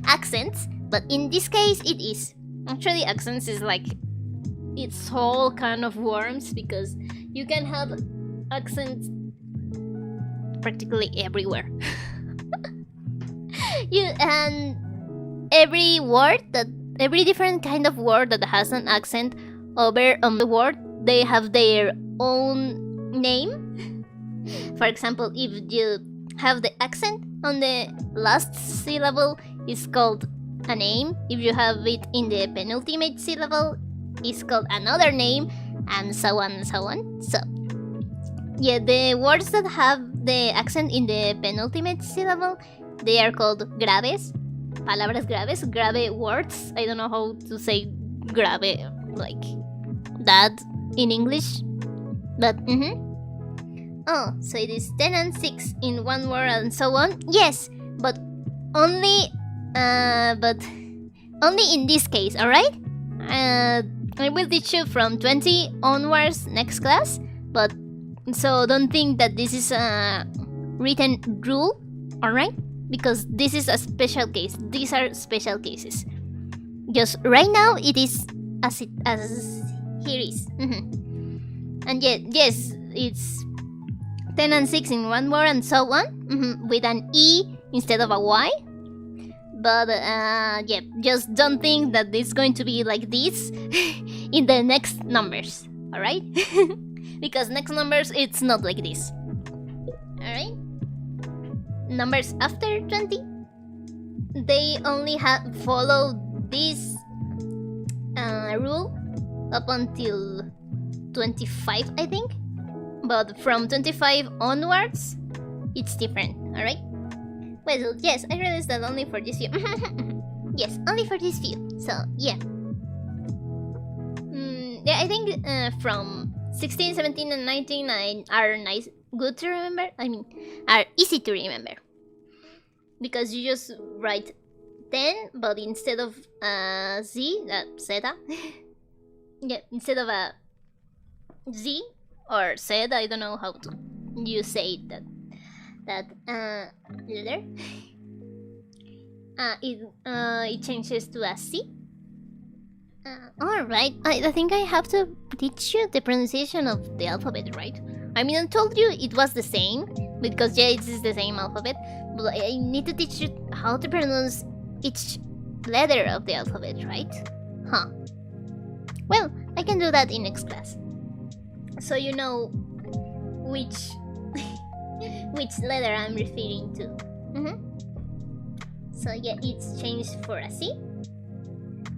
accents, but in this case, it is. Actually, accents is like it's all kind of worms because you can have accents practically everywhere. And every different kind of word that has an accent over the word, they have their own name. For example, if you have the accent on the last syllable, it's called a name. If you have it in the penultimate syllable, it's called another name, and so on and so on. So, yeah, the words that have the accent in the penultimate syllable, they are called graves. Palabras graves, grave words. I don't know how to say grave like that in English, but Oh, so it is 10 and 6 in one word and so on. Yes, but only in this case, alright? I will teach you from 20 onwards next class, but so don't think that this is a written rule, alright? Because this is a special case. These are special cases. Just right now, it is as here is. And yet, yes, it's 10 and 6 in one word and so on, with an E instead of a Y. But yeah, just don't think that it's going to be like this in the next numbers, alright? Because next numbers, it's not like this. Alright? Numbers after 20, they only follow this rule up until 25, I think. But from 25 onwards, it's different, alright? Well, yes, I realized that only for this few. Yes, only for this few. So, yeah. Yeah, I think from 16, 17, and 19 are nice, good to remember. I mean, are easy to remember. Because you just write 10, but instead of Z, zeta, yeah, instead of a Z or Z, I don't know how to you say that letter. It changes to a C. Alright, I think I have to teach you the pronunciation of the alphabet, right? I mean, I told you it was the same, because yeah, it is the same alphabet, but I need to teach you how to pronounce each letter of the alphabet, right? Huh. Well, I can do that in next class. So you know which letter I'm referring to. So yeah, it's changed for a C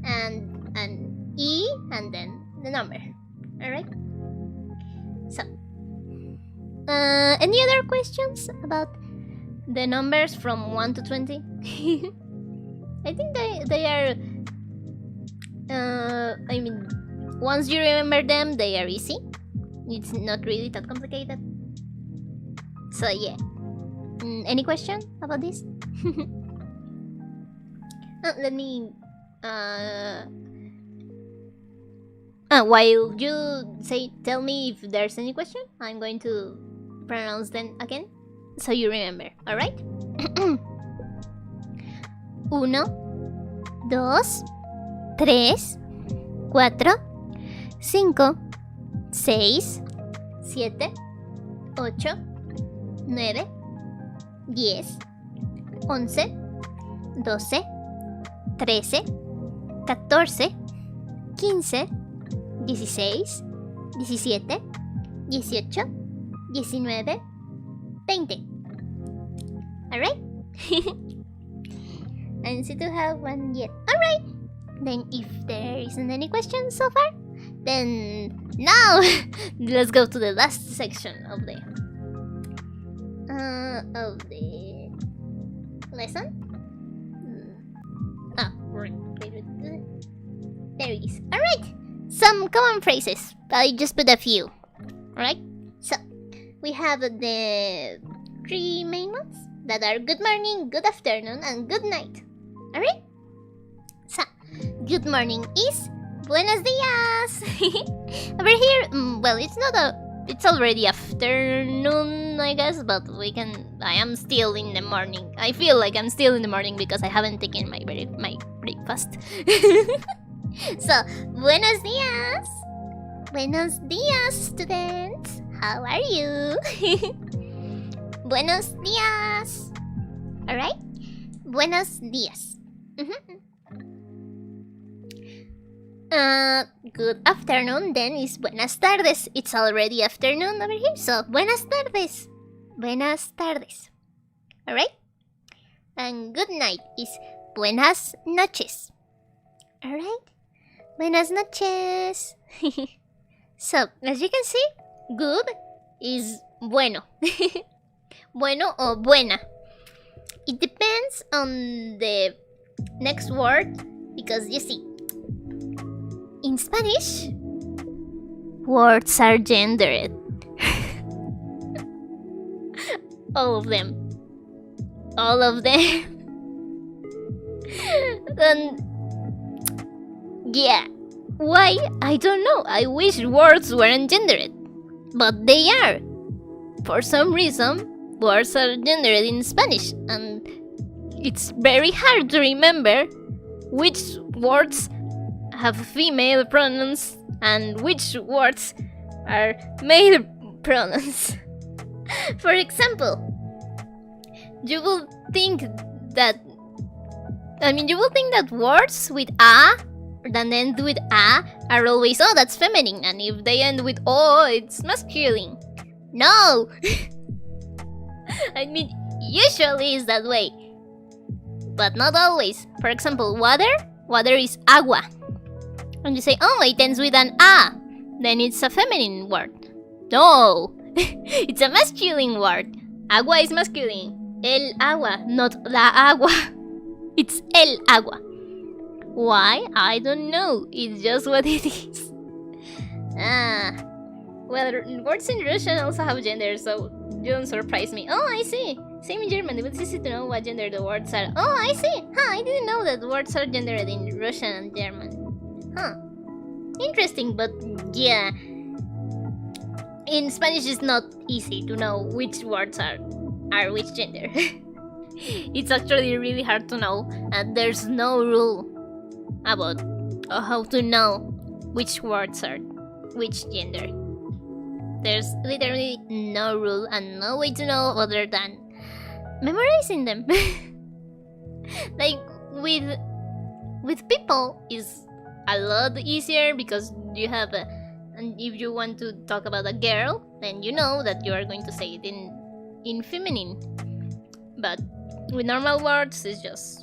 and an E and then the number. Alright? So any other questions about the numbers from 1 to 20? I think they are I mean, once you remember them, they are easy. It's not really that complicated. So yeah. Any question about this? Let me while you tell me if there's any question, I'm going to pronounce them again so you remember, alright? 1, 2, 3, 4, 5, 6, 7, 8, 9, 10, 11, 12, 13, 14, 15, 16, 17, 18, 19, painted. Alright? I see to have one yet. Alright! Then if there isn't any questions so far, then now let's go to the last section of the lesson. There it is. Alright! Some common phrases. I just put a few. Alright? So, we have the 3 main ones that are good morning, good afternoon, and good night. Alright? So, good morning is buenos dias! Over here, well, it's already afternoon, I guess, but I am still in the morning. I feel like I'm still in the morning because I haven't taken my breakfast. So, buenos dias! Buenos dias, students! How are you? Buenos dias! Alright? Buenos dias. Good afternoon then is buenas tardes. It's already afternoon over here, so buenas tardes. Buenas tardes. Alright? And good night is buenas noches. Alright? Buenas noches. So, as you can see, good is bueno. Bueno or buena. It depends on the next word, because you see, in Spanish, words are gendered. All of them. All of them. And yeah, why? I don't know. I wish words weren't gendered, but they are. For some reason, words are gendered in Spanish, and it's very hard to remember which words have female pronouns and which words are male pronouns. For example, you will think that words with a that end with a are always, oh, that's feminine, and if they end with o, it's masculine. No! I mean, usually it's that way, but not always. For example, water is agua. And you say, oh, it ends with an a, then it's a feminine word. No! It's a masculine word. Agua is masculine. El agua, not la agua. It's el agua. Why? I don't know. It's just what it is. Well, words in Russian also have gender, so you don't surprise me. Oh, I see. Same in German. It was easy to know what gender the words are. Oh, I see. I didn't know that words are gendered in Russian and German. Interesting, but yeah. In Spanish, it's not easy to know which words are which gender. It's actually really hard to know, and there's no rule about how to know which words are which gender. There's literally no rule and no way to know other than memorizing them. Like with people is a lot easier because you have and if you want to talk about a girl, then you know that you are going to say it in feminine. But with normal words, it's just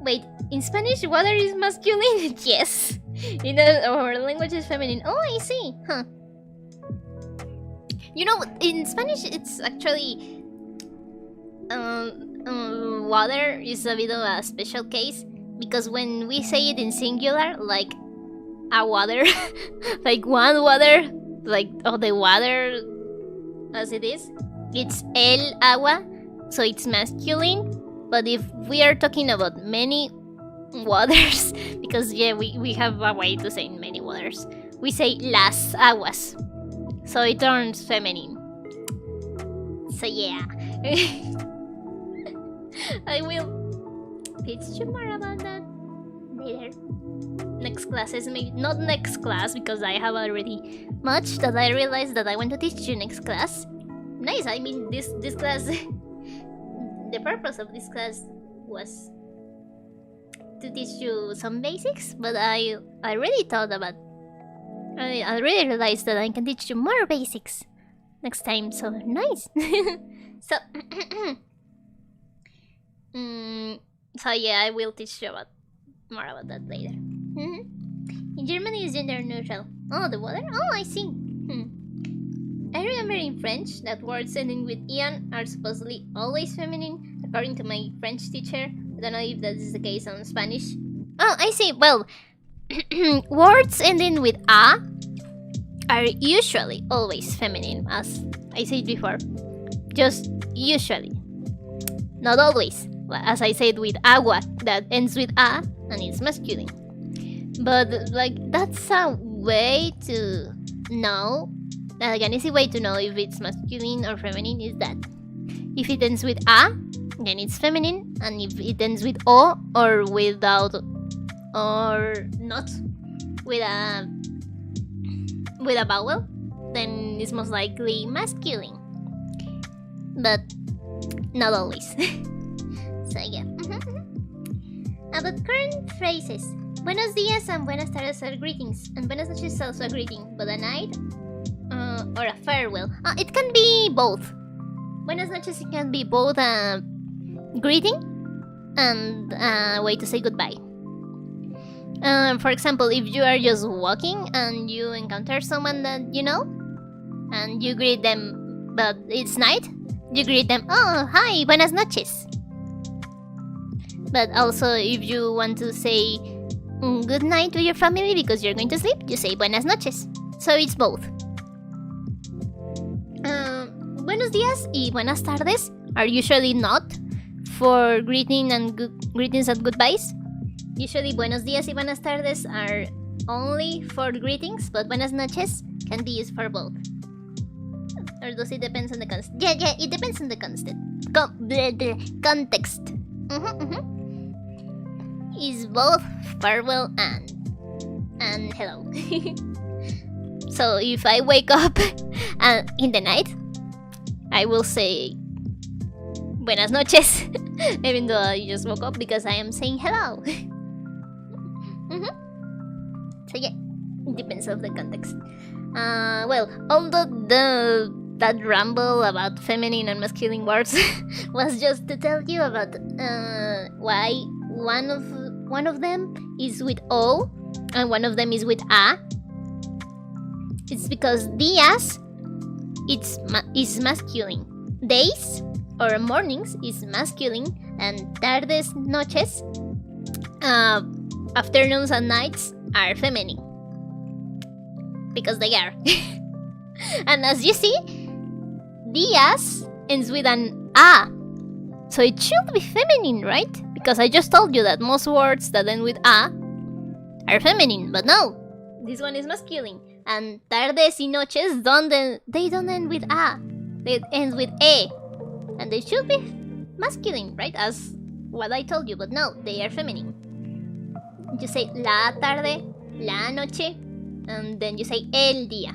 Wait, in Spanish, water is masculine? Yes. In our language is feminine. Oh, I see. Huh. You know, in Spanish, it's actually water is a bit of a special case because when we say it in singular, like a water, like one water, like the water as it is, it's el agua, so it's masculine. But if we are talking about many waters, because yeah, we have a way to say many waters, we say las aguas, so it turns feminine. So yeah. I will teach you more about that later. Next classes, maybe not next class because I have already much that I realized that I want to teach you next class. Nice, I mean this class the purpose of this class was to teach you some basics, but I really thought about I really realized that I can teach you more basics next time. So nice. So, so yeah, I will teach you more about that later. In Germany, is gender neutral. Oh, the water? Oh, I see. I remember in French that words ending with ian are supposedly always feminine, according to my French teacher. I don't know if that is the case on Spanish. Oh, I see. Well, words ending with a are usually always feminine, as I said before. Just usually. Not always. As I said with agua, that ends with a and it's masculine. But like that's a way to know, like an easy way to know if it's masculine or feminine is that if it ends with a, then it's feminine, and if it ends with o or without or not with a vowel, then it's most likely masculine. But not always. So yeah. About current phrases. Buenos días and buenas tardes are greetings, and buenas noches is also a greeting, but a night or a farewell. It can be both. Buenas noches it can be both a greeting and a way to say goodbye. For example, if you are just walking and you encounter someone that you know, and you greet them, but it's night, you greet them, oh, hi, buenas noches. But also, if you want to say good night to your family because you're going to sleep, you say buenas noches. So it's both. Buenos días y buenas tardes are usually not for greetings and goodbyes. Usually buenos días y buenas tardes are only for greetings, but buenas noches can be used for both. Or does it depends on the context? Yeah, it depends on the context. Is both farewell and hello. So if I wake up in the night, I will say buenas noches, even though I just woke up, because I am saying hello. So yeah, it depends on the context. Well, although that ramble about feminine and masculine words was just to tell you about why one of them is with O and one of them is with A. It's because días is masculine, days or mornings is masculine, and tardes, noches, afternoons and nights are feminine, because they are. And as you see, días ends with an A, so it should be feminine, right? Because I just told you that most words that end with A are feminine, but no, this one is masculine. And tardes y noches don't end with A, they end with E, and they should be masculine, right? As what I told you, but no, they are feminine. You say la tarde, la noche, and then you say el día.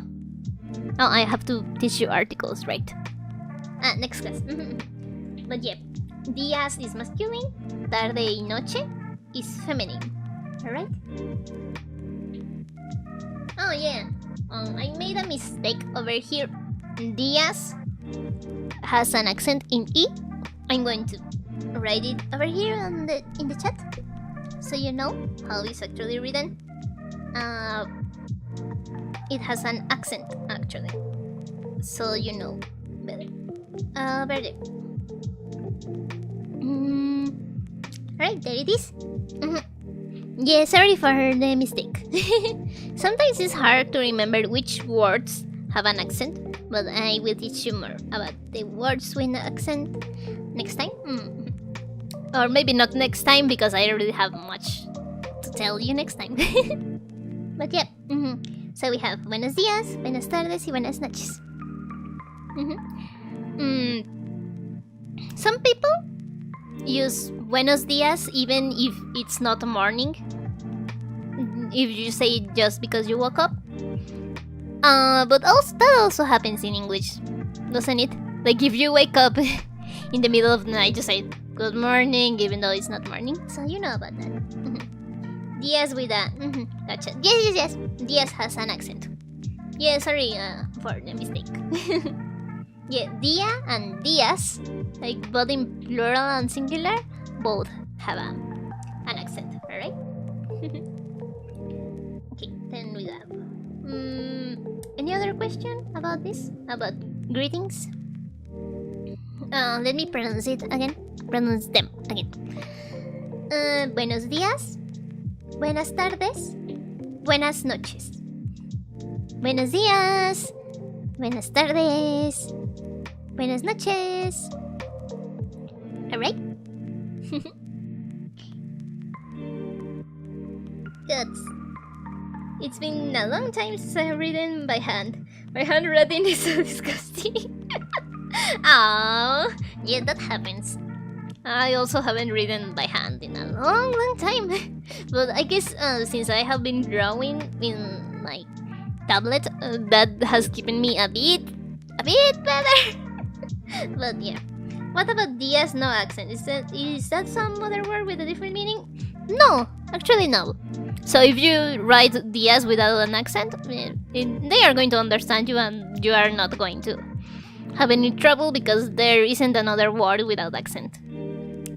Oh, I have to teach you articles, right? Next class. But yeah, días is masculine, tarde y noche is feminine. Alright? Oh yeah, I made a mistake over here. Días has an accent in E. I'm going to write it over here in the chat, so you know how it's actually written. It has an accent actually, so you know better. Better. Right, there it is. Yeah, sorry for the mistake. Sometimes it's hard to remember which words have an accent, but I will teach you more about the words with an accent next time. Or maybe not next time, because I already have much to tell you next time. But yeah, so we have buenos días, buenas tardes y buenas noches. Some people use buenos días even if it's not morning, if you say it just because you woke up. But also that also happens in English, doesn't it? Like if you wake up in the middle of the night, you say good morning even though it's not morning. So you know about that. Días with a gotcha. Yes. Días has an accent. Yeah, sorry for the mistake. Yeah, dia and dias, like both in plural and singular, both have an accent, alright? Okay, then we have... any other question about this? About greetings? Let me pronounce it again. Pronounce them again. Buenos días. Buenas tardes. Buenas noches. Buenos días. Buenas tardes. Buenas noches. Alright? It's been a long time since I have written by hand. My handwriting is so disgusting. Oh, yeah, that happens. I also haven't written by hand in a long time. But I guess since I have been drawing in my tablet, that has given me a bit better. But yeah. What about dias no accent? Is that some other word with a different meaning? No, actually no. So if you write dias without an accent, they are going to understand you and you are not going to have any trouble because there isn't another word without accent.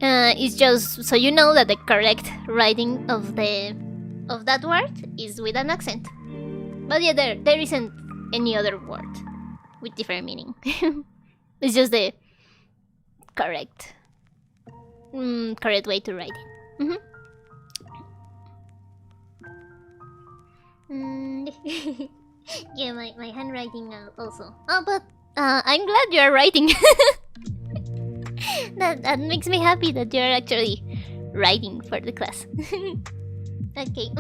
It's just so you know that the correct writing of that word is with an accent. But yeah, there isn't any other word with different meaning. It's just the correct way to write it. Yeah, my handwriting also. Oh, but I'm glad you are writing. That makes me happy that you're actually writing for the class. Okay.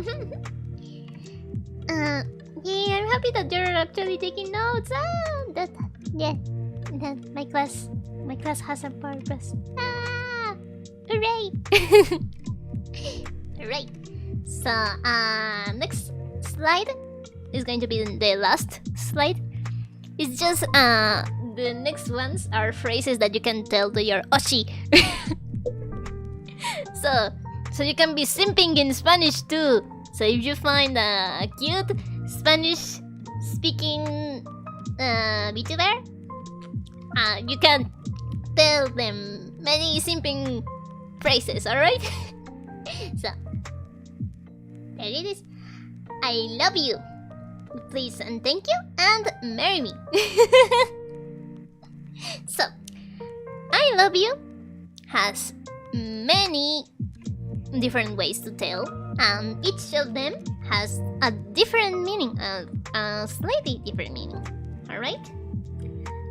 Yeah, I'm happy that you're actually taking notes. That my class has a purpose. Hooray! Alright. So next slide is going to be the last slide. It's just the next ones are phrases that you can tell to your oshi. So you can be simping in Spanish too. So if you find a cute Spanish speaking VTuber, you can tell them many simping phrases, alright? So there it is. I love you. Please and thank you and marry me. So, I love you has many different ways to tell, and each of them has a different meaning, a slightly different meaning. Alright?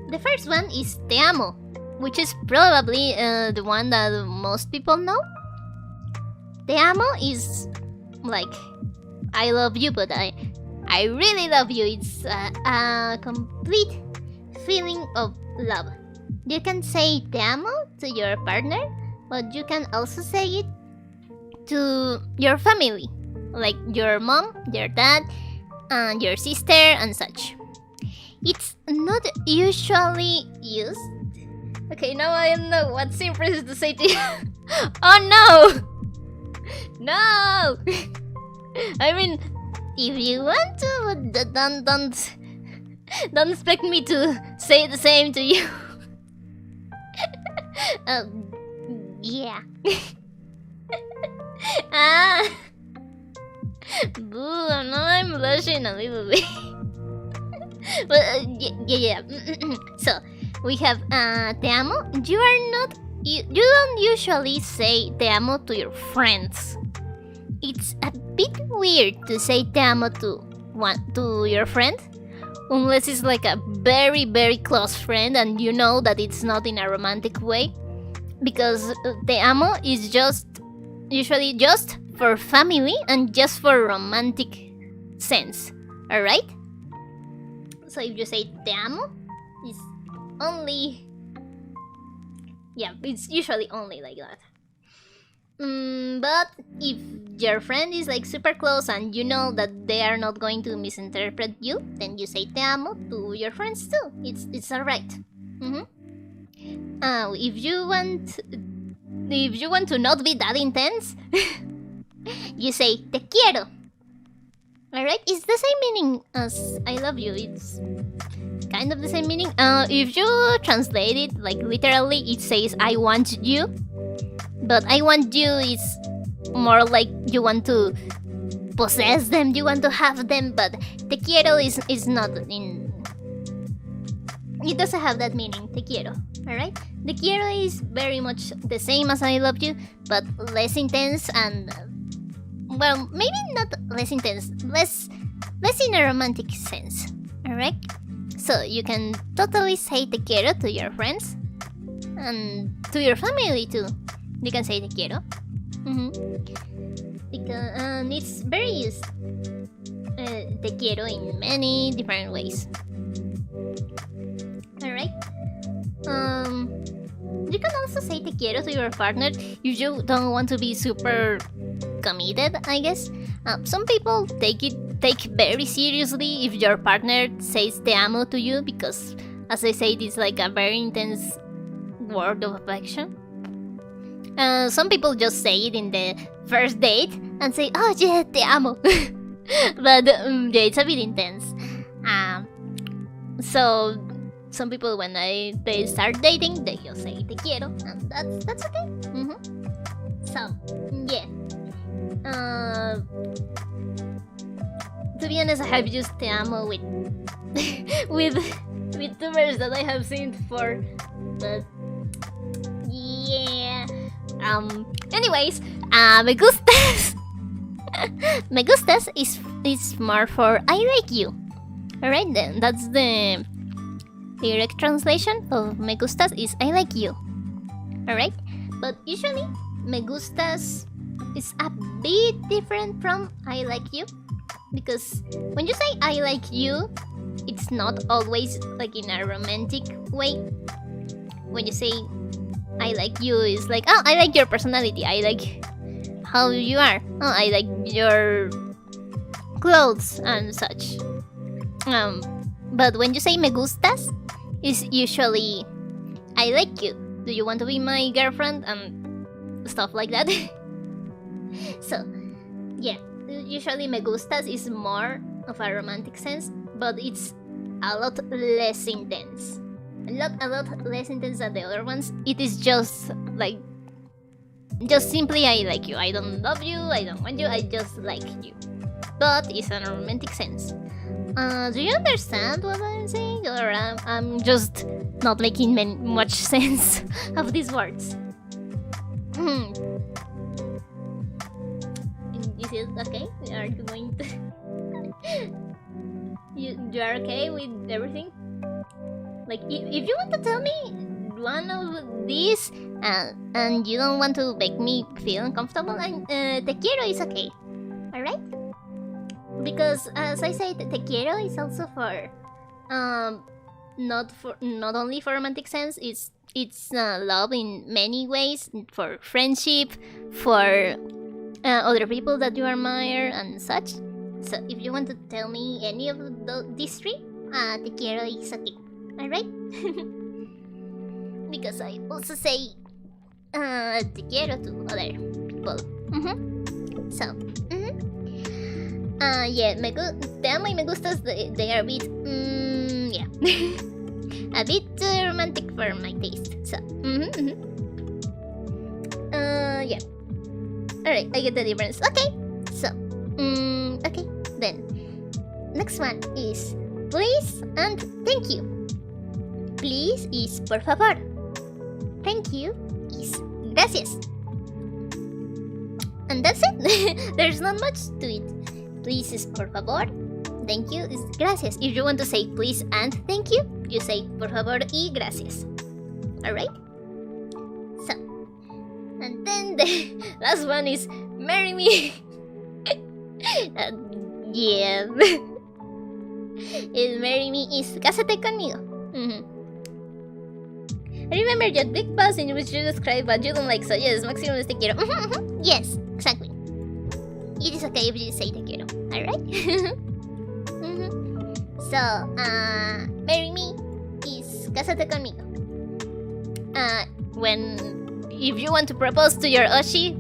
The first one is te amo, which is probably the one that most people know. Te amo is like I love you, but I really love you. It's a complete feeling of love. You can say te amo to your partner, but you can also say it to your family, like your mom, your dad, and your sister and such. It's not usually used. Okay, now I don't know what phrases to say to you. Oh no! No! I mean, if you want to, but don't expect me to say the same to you. Yeah. Boo, now I'm blushing a little bit. But yeah. So we have te amo. You don't usually say te amo to your friends. It's a bit weird to say te amo to your friend, unless it's like a very, very close friend and you know that it's not in a romantic way, because te amo is usually just for family and just for romantic sense, alright? So if you say te amo, it's only... yeah, it's usually only like that. But if your friend is like super close and you know that they are not going to misinterpret you, then you say te amo to your friends too. It's alright. If you want to not be that intense, you say te quiero. Alright? It's the same meaning as I love you. It's kind of the same meaning. If you translate it like literally, it says I want you, but I want you is more like you want to possess them, you want to have them. But te quiero is not in. It doesn't have that meaning. Te quiero, all right? Te quiero is very much the same as I love you, but less intense and well, maybe not less intense, less in a romantic sense, all right? So you can totally say te quiero to your friends and to your family too. You can say te quiero. Because it's very used. Te quiero in many different ways. Alright. You can also say te quiero to your partner if you don't want to be super committed, I guess. Some people take very seriously if your partner says te amo to you, because as I said, it's like a very intense word of affection. Some people just say it in the first date and say, oh yeah, te amo. But yeah, it's a bit intense. So some people, when they start dating, they just say te quiero, and that's okay. So yeah. To be honest, I have used te amo with with tubers that I have seen before, but yeah. Anyways, me gustas. Me gustas is more for I like you. Alright then, that's the direct translation of me gustas is I like you. Alright? But usually me gustas is a bit different from I like you, because when you say I like you, it's not always like in a romantic way. When you say I like you, it's like, oh, I like your personality, I like how you are, oh, I like your clothes and such. But when you say me gustas, it's usually I like you, do you want to be my girlfriend, and stuff like that. So yeah, usually me gustas is more of a romantic sense, but it's a lot less intense. A lot less intense than the other ones. It is just like, just simply I like you. I don't love you, I don't want you, I just like you. But it's in a romantic sense. Do you understand what I'm saying? Or I'm just not making much sense of these words? Is it okay? Are you going to... you are okay with everything? Like, if you want to tell me one of these and you don't want to make me feel uncomfortable, te quiero is okay. Alright? Because as I said, te quiero is also for not only for romantic sense, it's love in many ways, for friendship, for other people that you admire and such. So if you want to tell me any of these three, te quiero is okay. Alright? Because I also say te quiero to other people. So, yeah, te amo y me gustas, they are a bit, yeah. A bit romantic for my taste. So, yeah. Alright, I get the difference. Okay, so, okay, then. Next one is please and thank you. Please is por favor. Thank you is gracias. And that's it. There's not much to it. Please is por favor. Thank you is gracias. If you want to say please and thank you, you say por favor y gracias. Alright? So, and then the last one is marry me. Yeah. Is marry me is cásate conmigo. I remember your big post in which you described what you don't like, so yes, maximum is te quiero. Yes, exactly. It is okay if you say te quiero, alright? So, marry me is cásate conmigo. If you want to propose to your Oshi,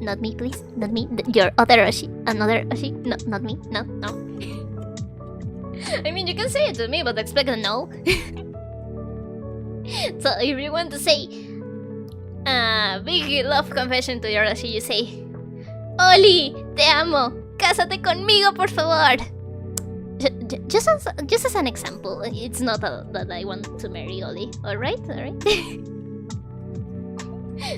not me please, not me, your other Oshi, another Oshi, no, not me, no. I mean, you can say it to me, but expect a no. So if you want to say big love confession to your Ashi, you say, Oli, te amo, cásate conmigo, por favor. Just as an example, it's not that I want to marry Oli. Alright?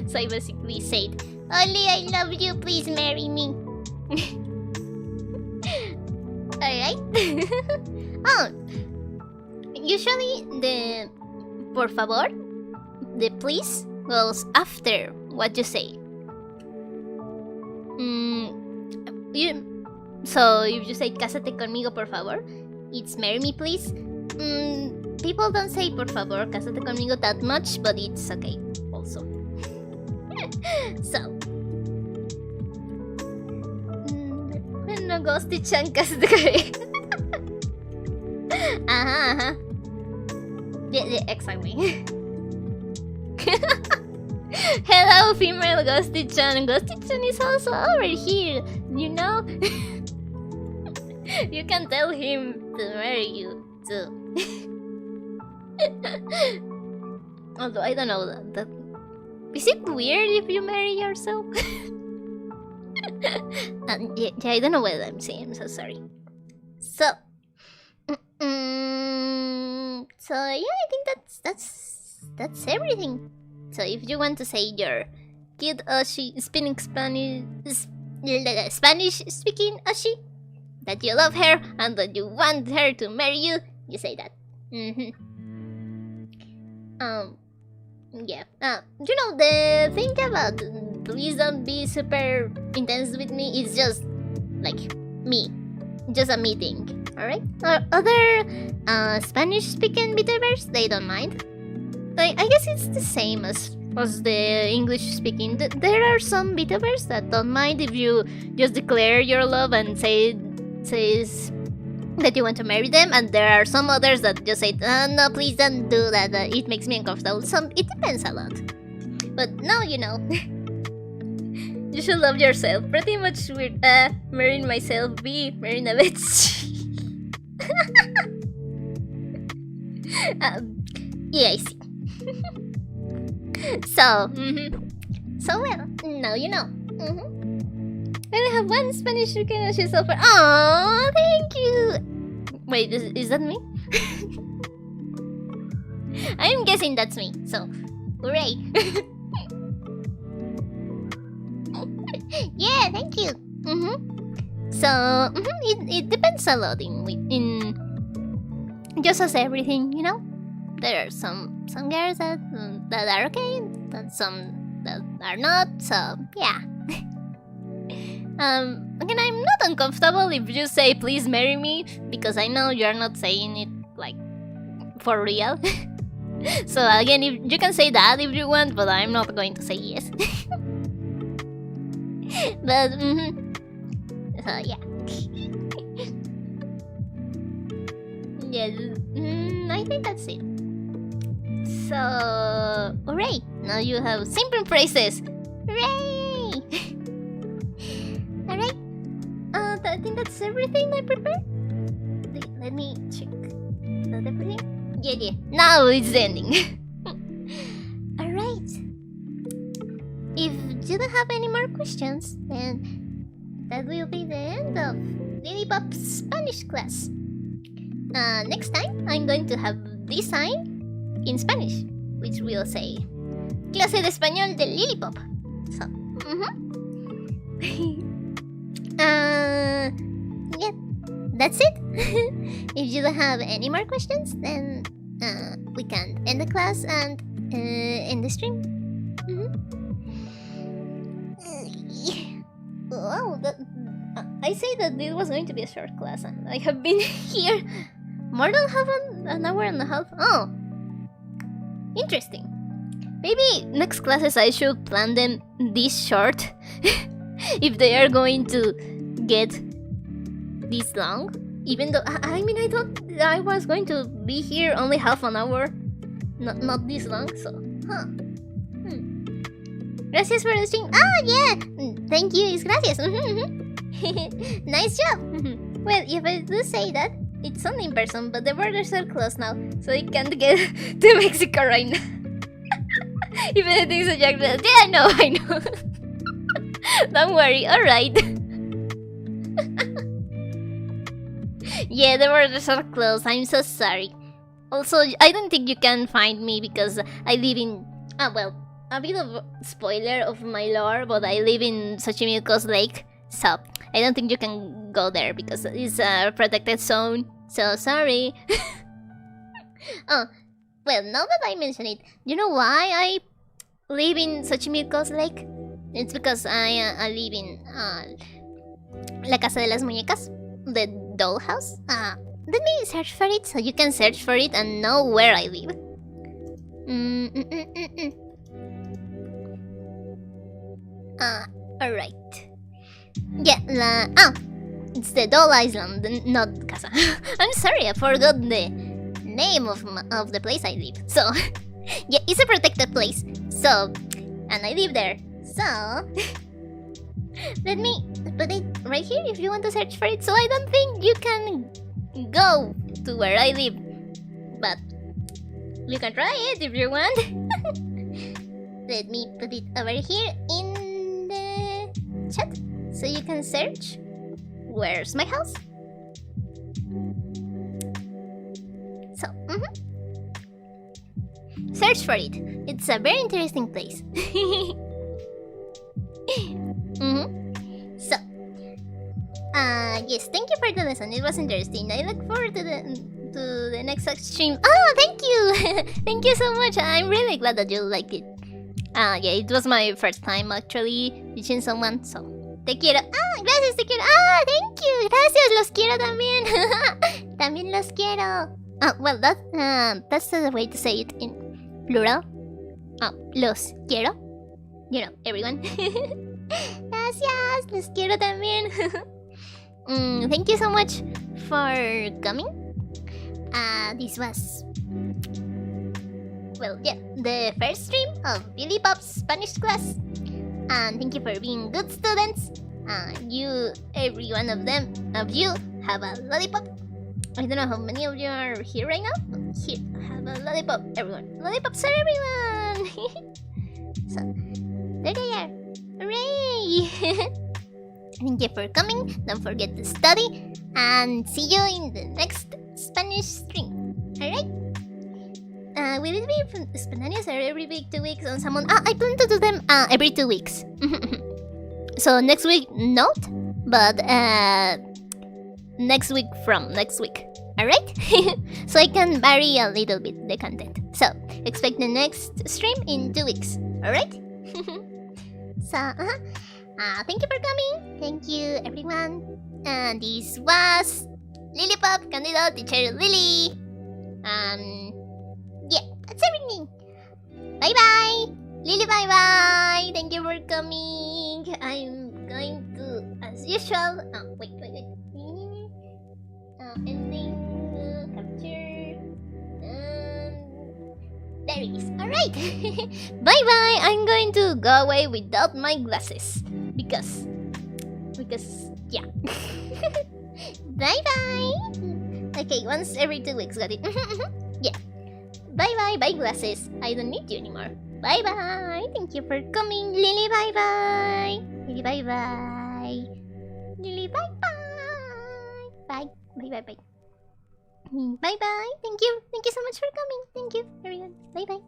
So I basically said, Oli, I love you, please marry me. Alright? Oh, usually the por favor, the please, goes after what you say. So if you say cásate conmigo por favor, it's marry me please. People don't say por favor, cásate conmigo that much, but it's okay also. So no ghosty-chan, cásate conmigo. Yeah, exactly. Hello, female Ghosty-chan. Ghosty-chan is also over here, you know? You can tell him to marry you, too. Although, I don't know that... Is it weird if you marry yourself? Yeah, I don't know what I'm saying, I'm so sorry. So... So yeah, I think that's everything. So if you want to say your cute Ashi speaking Spanish speaking Ashi, that you love her and that you want her to marry you, you say that. Yeah. You know, the thing about please don't be super intense with me is just like me, just a me thing. Alright? Other Spanish-speaking VTubers, they don't mind. I guess it's the same as the English-speaking. There are some VTubers that don't mind if you just declare your love and says that you want to marry them, and there are some others that just say, no, please don't do that, it makes me uncomfortable. It depends a lot. But now you know. You should love yourself. Pretty much weird. Marrying myself, marrying a bitch. Yeah, I see. So, so well, now you know. I only have one Spanish speaking so far. Oh, thank you. Wait, is that me? I'm guessing that's me. So, hooray! Yeah, thank you. So, it depends a lot in just as everything, you know. There are some girls that are okay, and some that are not. So yeah. Again, I'm not uncomfortable if you say please marry me, because I know you're not saying it like for real. So again, if you can say that if you want, but I'm not going to say yes. But so yeah. Yes, I think that's it. So, hooray! Now you have simple phrases. Hooray! Alright. I think that's everything I prepared. Let me check. Is that everything? Yeah. Now it's the ending. Alright. If you don't have any more questions, then that will be the end of Lilliepop's Spanish class. Next time, I'm going to have this sign in Spanish, which will say Clase de Español de Lilliepop. So, yeah, that's it. If you don't have any more questions, then we can end the class and end the stream. Wow, I say that this was going to be a short class, and I have been here more than an hour and a half. Oh, interesting. Maybe next classes I should plan them this short. If they are going to get this long. Even though, I mean, I thought I was going to be here only half an hour. Not this long, so, Gracias for the stream. Oh, yeah! Thank you, it's gracias. Nice job. Well, if I do say that, it's only in person, but the borders are closed now, so I can't get to Mexico right now. If anything's a joke, yeah, I know. Don't worry, alright. Yeah, the borders are closed, I'm so sorry. Also, I don't think you can find me because I live in... well, a bit of spoiler of my lore, but I live in Xochimilco's lake, so I don't think you can go there because it's a protected zone, so sorry. Oh, well, now that I mention it, you know why I live in Xochimilco's lake? It's because I live in La Casa de las Muñecas, the dollhouse. Let me search for it so you can search for it and know where I live. Alright. Yeah, it's the Doll Island, not Casa. I'm sorry, I forgot the name of the place I live. So, yeah, it's a protected place. So, and I live there. So, let me put it right here if you want to search for it. So I don't think you can go to where I live, but you can try it if you want. Let me put it over here in the chat so you can search where's my house. So, search for it. It's a very interesting place. So, yes, thank you for the lesson. It was interesting. I look forward to the next stream. Oh, thank you. Thank you so much. I'm really glad that you liked it. Yeah, it was my first time actually teaching someone, so te quiero. Gracias, te quiero. Thank you. Gracias, los quiero también. También los quiero. Well, that's the way to say it in plural. Los quiero. You know, everyone. Gracias, los quiero también. Thank you so much for coming. This was, well, yeah, the first stream of Lilliepop's Spanish class. And thank you for being good students. You, every one of you, have a lollipop. I don't know how many of you are here right now, but here, have a lollipop, everyone. Lollipops are everyone! So, there they are. Hooray! Thank you for coming. Don't forget to study. And see you in the next Spanish stream. Alright? Will it be spontaneous or every week, 2 weeks on someone? I plan to do them every 2 weeks. So next week, not. But next week from next week. Alright? So I can vary a little bit the content. So expect the next stream in 2 weeks. Alright? So, thank you for coming. Thank you, everyone. And this was Lilliepop Candydoll teacher Lillie. Yeah, that's everything. Bye bye. Lillie, bye bye. Thank you for coming. I'm going to, as usual. Wait. Ending capture. There it is. Alright. Bye bye. I'm going to go away without my glasses. Because yeah. Bye bye. Okay, once every 2 weeks, got it. Yeah. Bye bye. Bye glasses. I don't need you anymore. Bye bye. Thank you for coming. Lillie, bye bye. Lillie, bye bye. Lillie, bye bye. Bye. Bye bye bye. Bye bye. Thank you. Thank you so much for coming. Thank you, everyone. Bye bye.